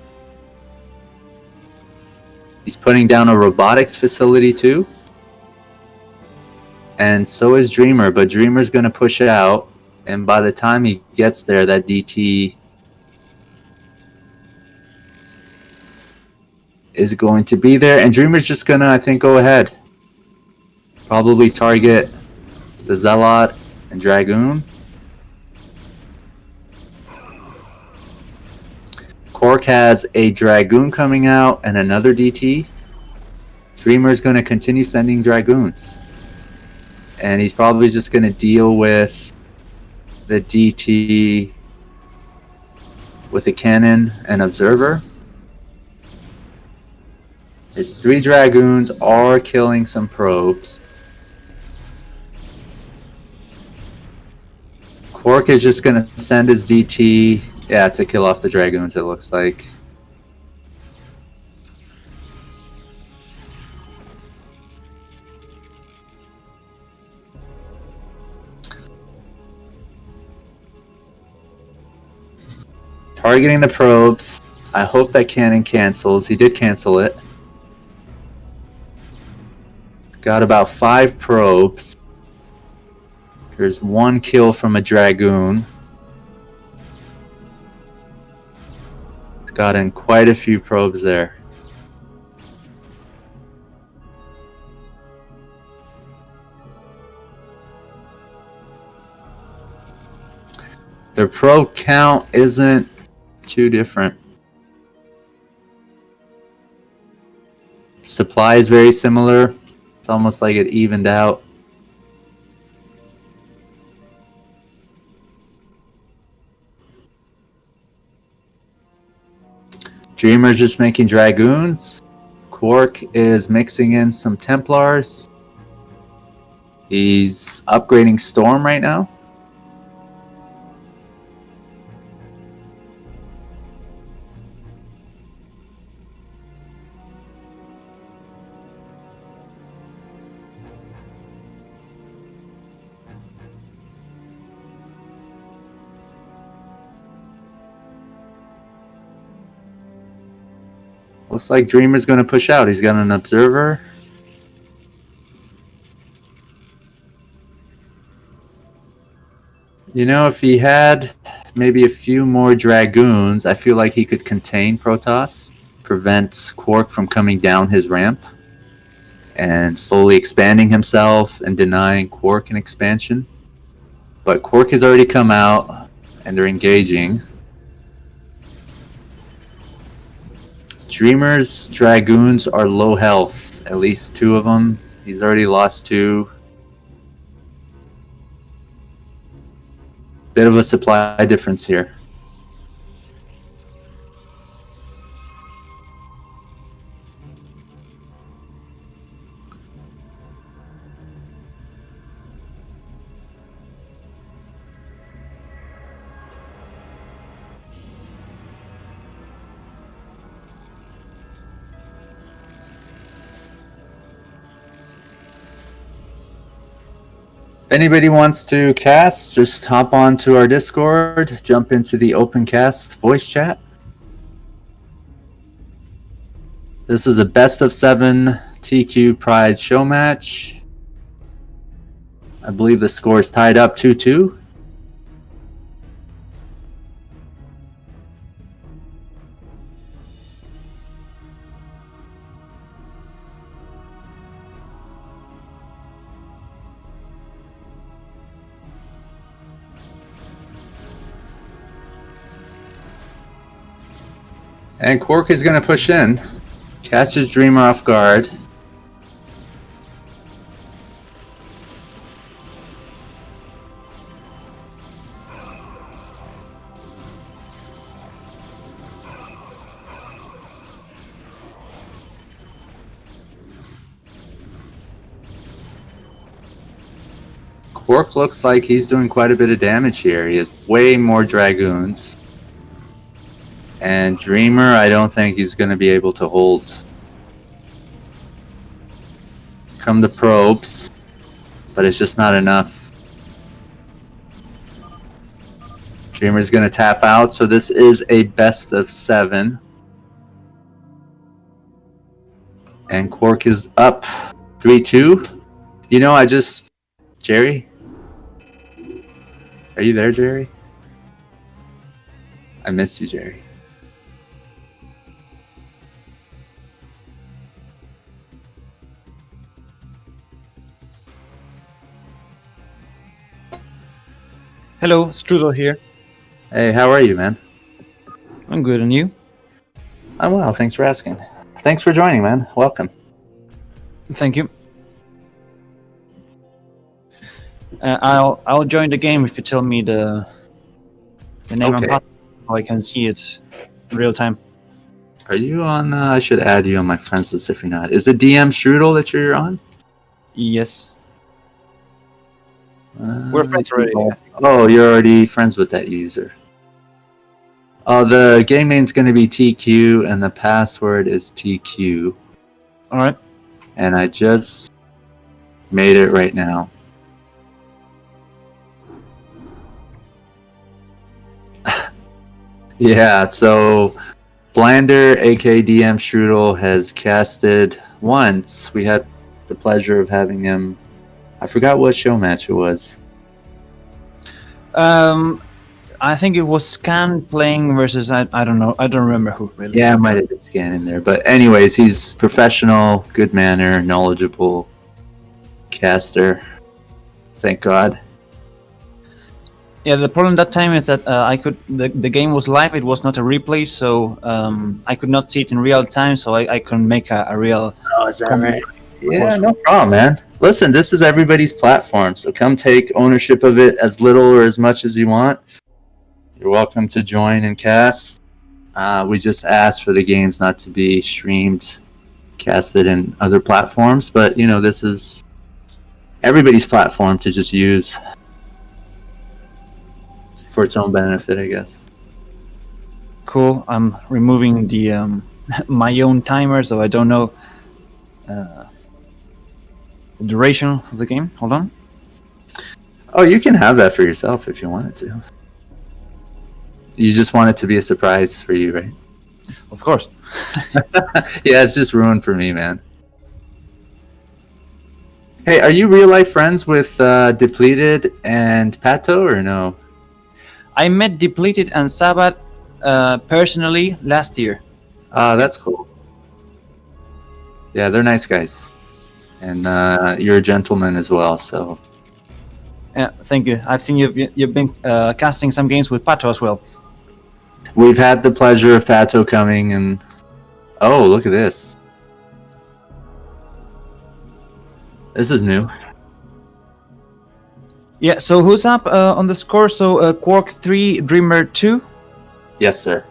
He's putting down a robotics facility too. And so is Dreamer, but Dreamer's going to push it out, and by the time he gets there, that DT is going to be there, and Dreamer's just going to, I think, go ahead. Probably target the Zealot and Dragoon. Kwark has a Dragoon coming out and another DT. Dreamer's going to continue sending Dragoons. And he's probably just going to deal with the DT with a cannon and observer. His 3 Dragoons are killing some probes. Kwark is just going to send his DT, to kill off the Dragoons, it looks like. Targeting the probes. I hope that cannon cancels. He did cancel it. Got about 5 probes. There's 1 kill from a Dragoon. Gotten quite a few probes there. Their probe count isn't too different. Supply is very similar. It's almost like it evened out. Dreamer's just making Dragoons. Kwark is mixing in some Templars. He's upgrading Storm right now. Looks like Dreamer's going to push out. He's got an Observer. You know, if he had maybe a few more Dragoons, I feel like he could contain Protoss, prevent Kwark from coming down his ramp, and slowly expanding himself and denying Kwark an expansion. But Kwark has already come out, and they're engaging. Dreamer's Dragoons are low health, at least 2 of them. He's already lost 2. Bit of a supply difference here. If anybody wants to cast, just hop on to our Discord, jump into the OpenCast voice chat. This is a best of 7 TQ Pride show match. I believe the score is tied up 2-2. And Kwark is going to push in. Catches Dreamer off guard. Kwark looks like he's doing quite a bit of damage here. He has way more Dragoons. And Dreamer, I don't think he's going to be able to hold. Come the probes, but it's just not enough. Dreamer's going to tap out, so this is a best of 7. And Kwark is up 3-2. You know, Jerry? Are you there, Jerry? I miss you, Jerry. Hello, Strudel here. Hey, how are you, man? I'm good, and you? I'm well, thanks for asking. Thanks for joining, man. Welcome. Thank you. I'll join the game if you tell me the name Okay. and password so I can see it in real time. Are you on? I should add you on my friends list if you're not. Is it DM Strudel that you're on? Yes. We're friends already. I think. Oh, you're already friends with that user. Oh, the game name's going to be TQ, and the password is TQ. All right. And I just made it right now. Yeah, so Blander, aka DM Strudel, has casted once. We had the pleasure of having him. I forgot what show match it was. I think it was Scan playing versus I don't know. I don't remember who really. Yeah, I might have been scanning there. But anyways, he's professional, good manner, knowledgeable caster. Thank God. Yeah, the problem that time is that the game was live. It was not a replay, so I could not see it in real time. So I couldn't make a real. Oh, is that right? Yeah, no problem, man. Listen, this is everybody's platform, so come take ownership of it as little or as much as you want. You're welcome to join and cast. We just ask for the games not to be streamed, casted in other platforms, but you know, this is everybody's platform to just use for its own benefit, I guess. Cool. I'm removing the my own timer, so I don't know the duration of the game. Hold on. Oh, you can have that for yourself if you wanted to. You just want it to be a surprise for you, right? Of course. Yeah, it's just ruined for me, man. Hey, are you real life friends with Depleted and Pato or no? I met Depleted and Sabat personally last year. That's cool. Yeah, they're nice guys. And you're a gentleman as well, so. Yeah, thank you. I've seen you've been casting some games with Pato as well. We've had the pleasure of Pato coming and. Oh, look at this. This is new. Yeah. So who's up on the score? So Kwark 3, Dreamer 2. Yes, sir.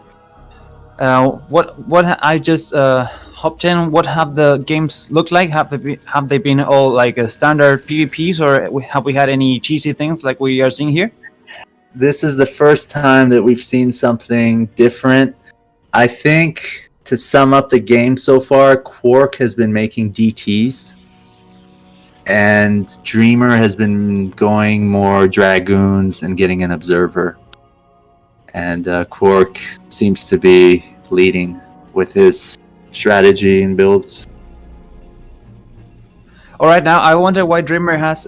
I just hopped in. What have the games looked like? Have they been all like standard PvPs, or have we had any cheesy things like we are seeing here? This is the first time that we've seen something different. I think to sum up the game so far, Kwark has been making DTs, and Dreamer has been going more Dragoons and getting an Observer. And Kwark seems to be leading with his strategy and builds. All right, now I wonder why Dreamer has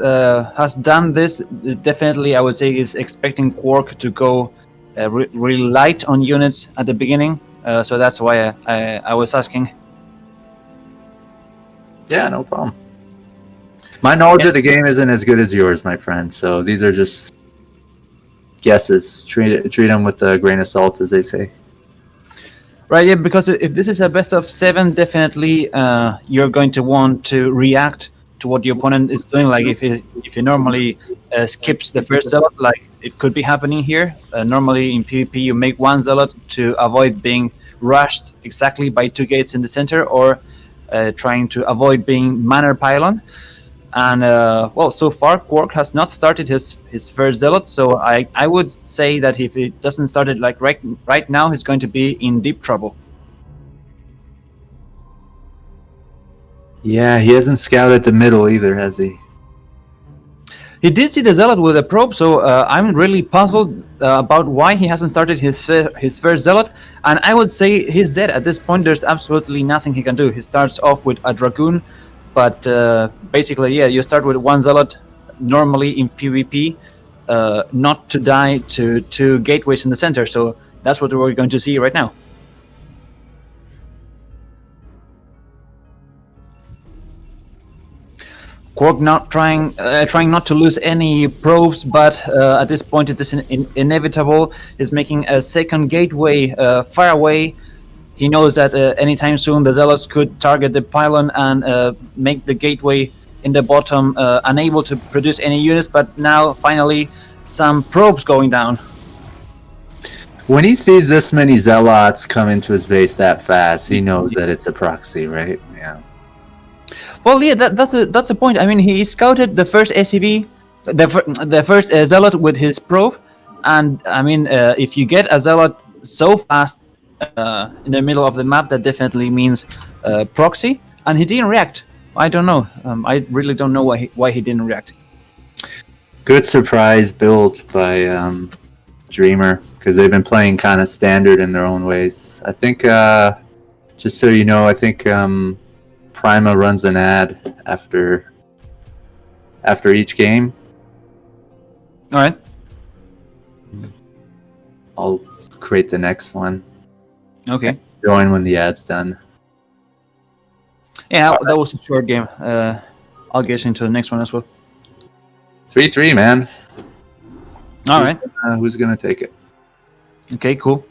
done this. Definitely, I would say he's expecting Kwark to go really light on units at the beginning. So that's why I was asking. Yeah, no problem. My knowledge of the game isn't as good as yours, my friend. So these are just guesses. Treat them with a grain of salt, as they say. Right, yeah, because if this is a best of 7, definitely you're going to want to react to what the opponent is doing. Like if he normally skips the first zealot, like it could be happening here. Normally in PvP, you make one zealot to avoid being rushed exactly by 2 gates in the center, or trying to avoid being manor pylon. And well, so far Kwark has not started his first zealot, so I would say that if he doesn't start it like right now, he's going to be in deep trouble. Yeah, he hasn't scouted the middle either, has he? He did see the zealot with a probe, so I'm really puzzled about why he hasn't started his first zealot. And I would say he's dead at this point. There's absolutely nothing he can do. He starts off with a dragoon, but basically, yeah, you start with one zealot normally in PvP, not to die to 2 gateways in the center. So that's what we're going to see right now. Kwark not trying not to lose any probes, but at this point it is inevitable. He's making a second gateway far away. He knows that anytime soon the zealots could target the pylon and make the gateway in the bottom unable to produce any units. But now finally some probes going down. When he sees this many zealots come into his base that fast, he knows that it's a proxy, right? Yeah. Well, yeah, that's a point. I mean, he scouted the first SCV, the first zealot with his probe, and I mean, if you get a zealot so fast in the middle of the map, that definitely means proxy. And he didn't react. I don't know. I really don't know why he didn't react. Good surprise built by Dreamer, because they've been playing kind of standard in their own ways. I think, just so you know, I think Prima runs an ad after each game. All right. I'll create the next one. Okay. Join when the ad's done. Yeah, that was a short game. I'll get into the next one as well. 3-3, man. All right. Who's gonna take it? Okay, cool.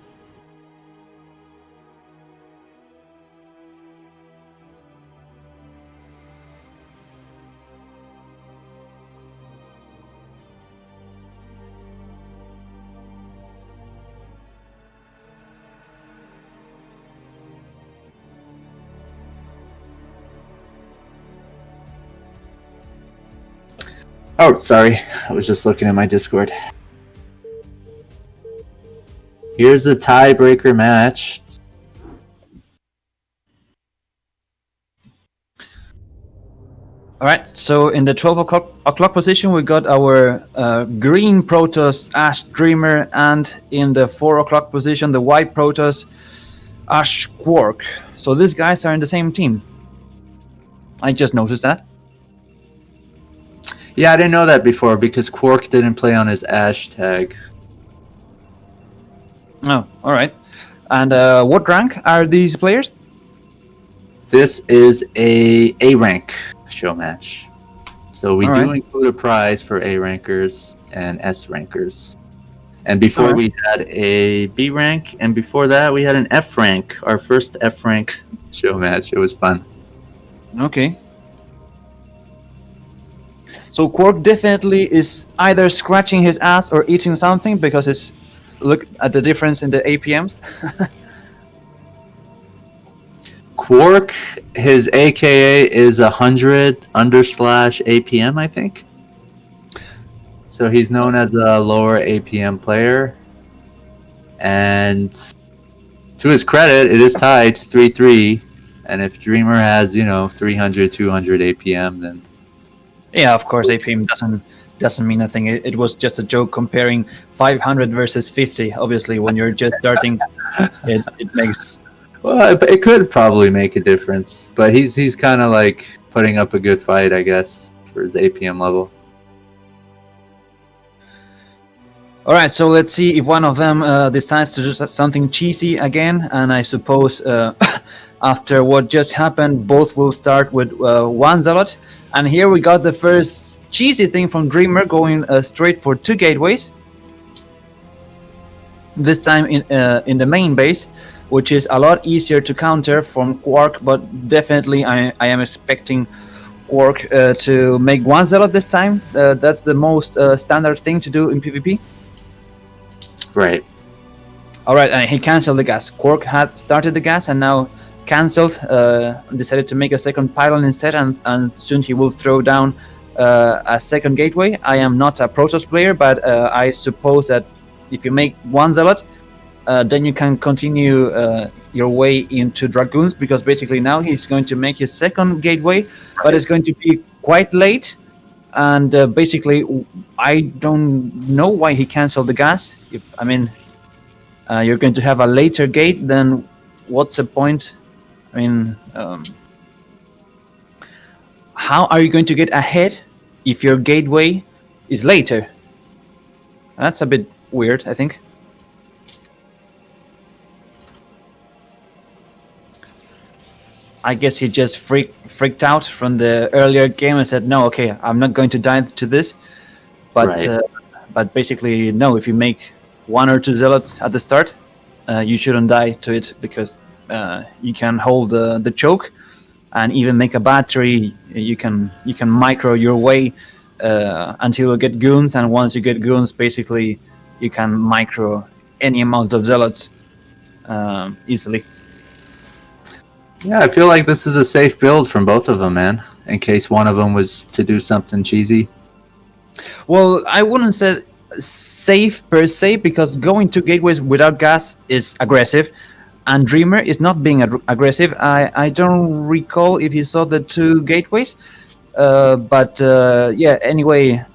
Oh, sorry. I was just looking at my Discord. Here's the tiebreaker match. All right, so in the 12 o'clock position, we got our green Protoss, Ash Dreamer, and in the 4 o'clock position, the white Protoss, Ash Kwark. So these guys are in the same team. I just noticed that. Yeah, I didn't know that before because Kwark didn't play on his Ash tag. Oh, all right. And what rank are these players? This is a rank show match. So we do include a prize for A rankers and S rankers. And before we had a B rank, and before that we had an F rank, our first F rank show match. It was fun. Okay. So Kwark definitely is either scratching his ass or eating something because it's look at the difference in the APMs. Kwark, his AKA is 100/APM, I think. So he's known as a lower APM player. And to his credit, it is tied 3-3. And if Dreamer has, 300, 200 APM, then... Yeah, of course, APM doesn't mean nothing. It was just a joke comparing 500 versus 50. Obviously, when you're just starting, it makes... Well, it could probably make a difference. But he's kind of like putting up a good fight, I guess, for his APM level. All right, so let's see if one of them decides to do something cheesy again. And I suppose after what just happened, both will start with one Zealot. And here we got the first cheesy thing from Dreamer going straight for 2 gateways. This time in the main base, which is a lot easier to counter from Kwark, but definitely I am expecting Kwark to make 1 Zealot this time. That's the most standard thing to do in PvP. Right. Alright, and he cancelled the gas. Kwark had started the gas and now cancelled, decided to make a second pylon instead, and soon he will throw down a second gateway. I am not a Protoss player, but I suppose that if you make 1 Zealot, then you can continue your way into Dragoons, because basically now he's going to make his second gateway, but it's going to be quite late. And basically, I don't know why he cancelled the gas. You're going to have a later gate, then what's the point? How are you going to get ahead if your gateway is later? That's a bit weird, I think. I guess he just freaked out from the earlier game and said, no, okay, I'm not going to die to this. But but basically, no, if you make 1 or 2 Zealots at the start, you shouldn't die to it, because you can hold the choke and even make a battery. You can micro your way until you get goons, and once you get goons, basically you can micro any amount of Zealots easily. Yeah, I feel like this is a safe build from both of them, man. In case one of them was to do something cheesy. Well, I wouldn't say safe per se, because going 2 gateways without gas is aggressive, and Dreamer is not being aggressive. I don't recall if he saw the 2 gateways, but anyway,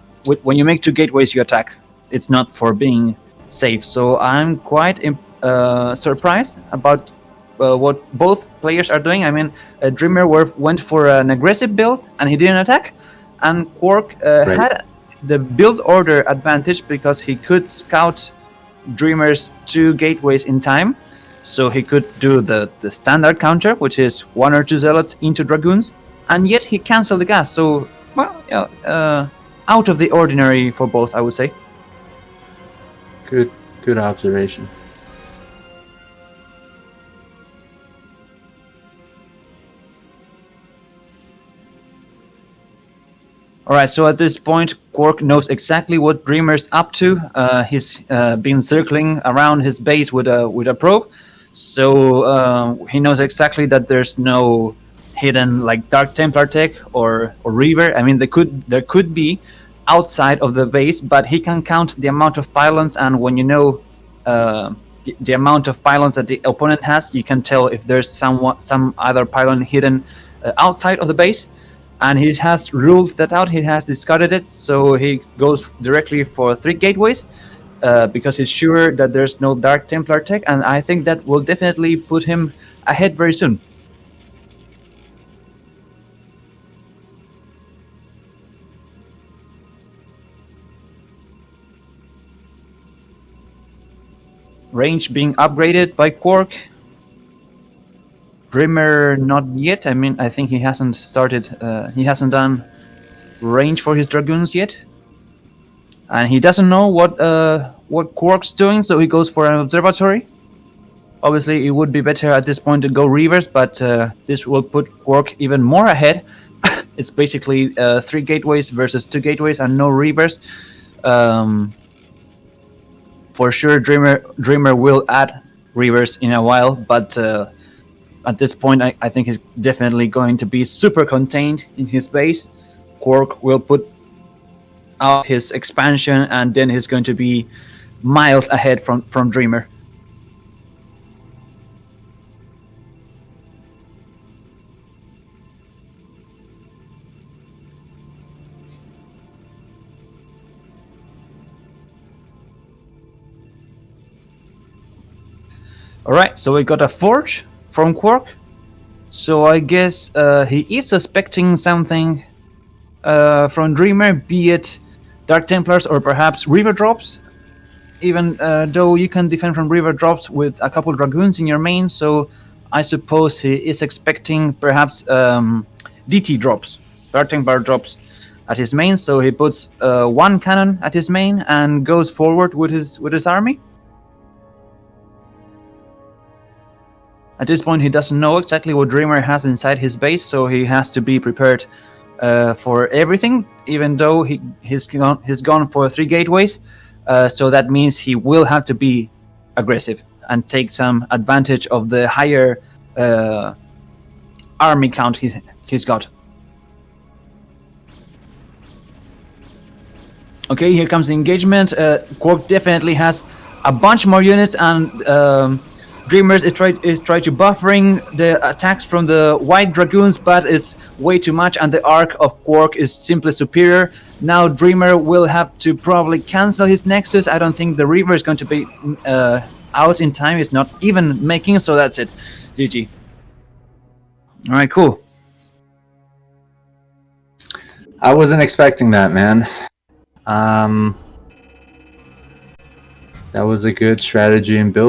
when you make 2 gateways, you attack. It's not for being safe. So I'm quite surprised about what both players are doing. Dreamer went for an aggressive build and he didn't attack, and Kwark had the build order advantage because he could scout Dreamer's 2 gateways in time, so he could do the standard counter, which is 1 or 2 Zealots into Dragoons, and yet he cancelled the gas. So, out of the ordinary for both, I would say. Good observation. Alright, so at this point, Kwark knows exactly what Dreamer's up to. He's been circling around his base with a probe, so he knows exactly that there's no hidden like Dark Templar tech or Reaver. There could be, outside of the base, but he can count the amount of pylons, and when you know the amount of pylons that the opponent has, you can tell if there's some other pylon hidden outside of the base. And he has ruled that out. He has discarded it, so he goes directly for 3 gateways because he's sure that there's no Dark Templar tech, and I think that will definitely put him ahead very soon. Range being upgraded by Kwark. Dreamer not yet. I mean, I think he hasn't started. He hasn't done range for his dragoons yet, and he doesn't know what Kwark's doing, so he goes for an observatory. Obviously, it would be better at this point to go reverse, but this will put Kwark even more ahead. It's basically 3 gateways versus 2 gateways and no reverse. For sure, Dreamer will add reverse in a while, but at this point, I think he's definitely going to be super contained in his base. Kwark will put out his expansion, and then he's going to be miles ahead from Dreamer. Alright, so we got a Forge from Kwark. So I guess he is suspecting something from Dreamer, be it Dark Templars or perhaps River Drops. Even though you can defend from River Drops with a couple Dragoons in your main, so I suppose he is expecting perhaps DT drops, Dark Templar drops at his main. So he puts 1 cannon at his main and goes forward with his army. At this point, he doesn't know exactly what Dreamer has inside his base, so he has to be prepared for everything, even though he's gone for 3 gateways. So that means he will have to be aggressive and take some advantage of the higher army count he's got. Okay, here comes the engagement. Kwark definitely has a bunch more units, and Dreamers is try to buffering the attacks from the white dragoons, but it's way too much, and the arc of Kwark is simply superior. Now Dreamer will have to probably cancel his Nexus. I don't think the Reaver is going to be out in time. It's not even making, so that's it. GG. Alright, cool. I wasn't expecting that, man. That was a good strategy and build.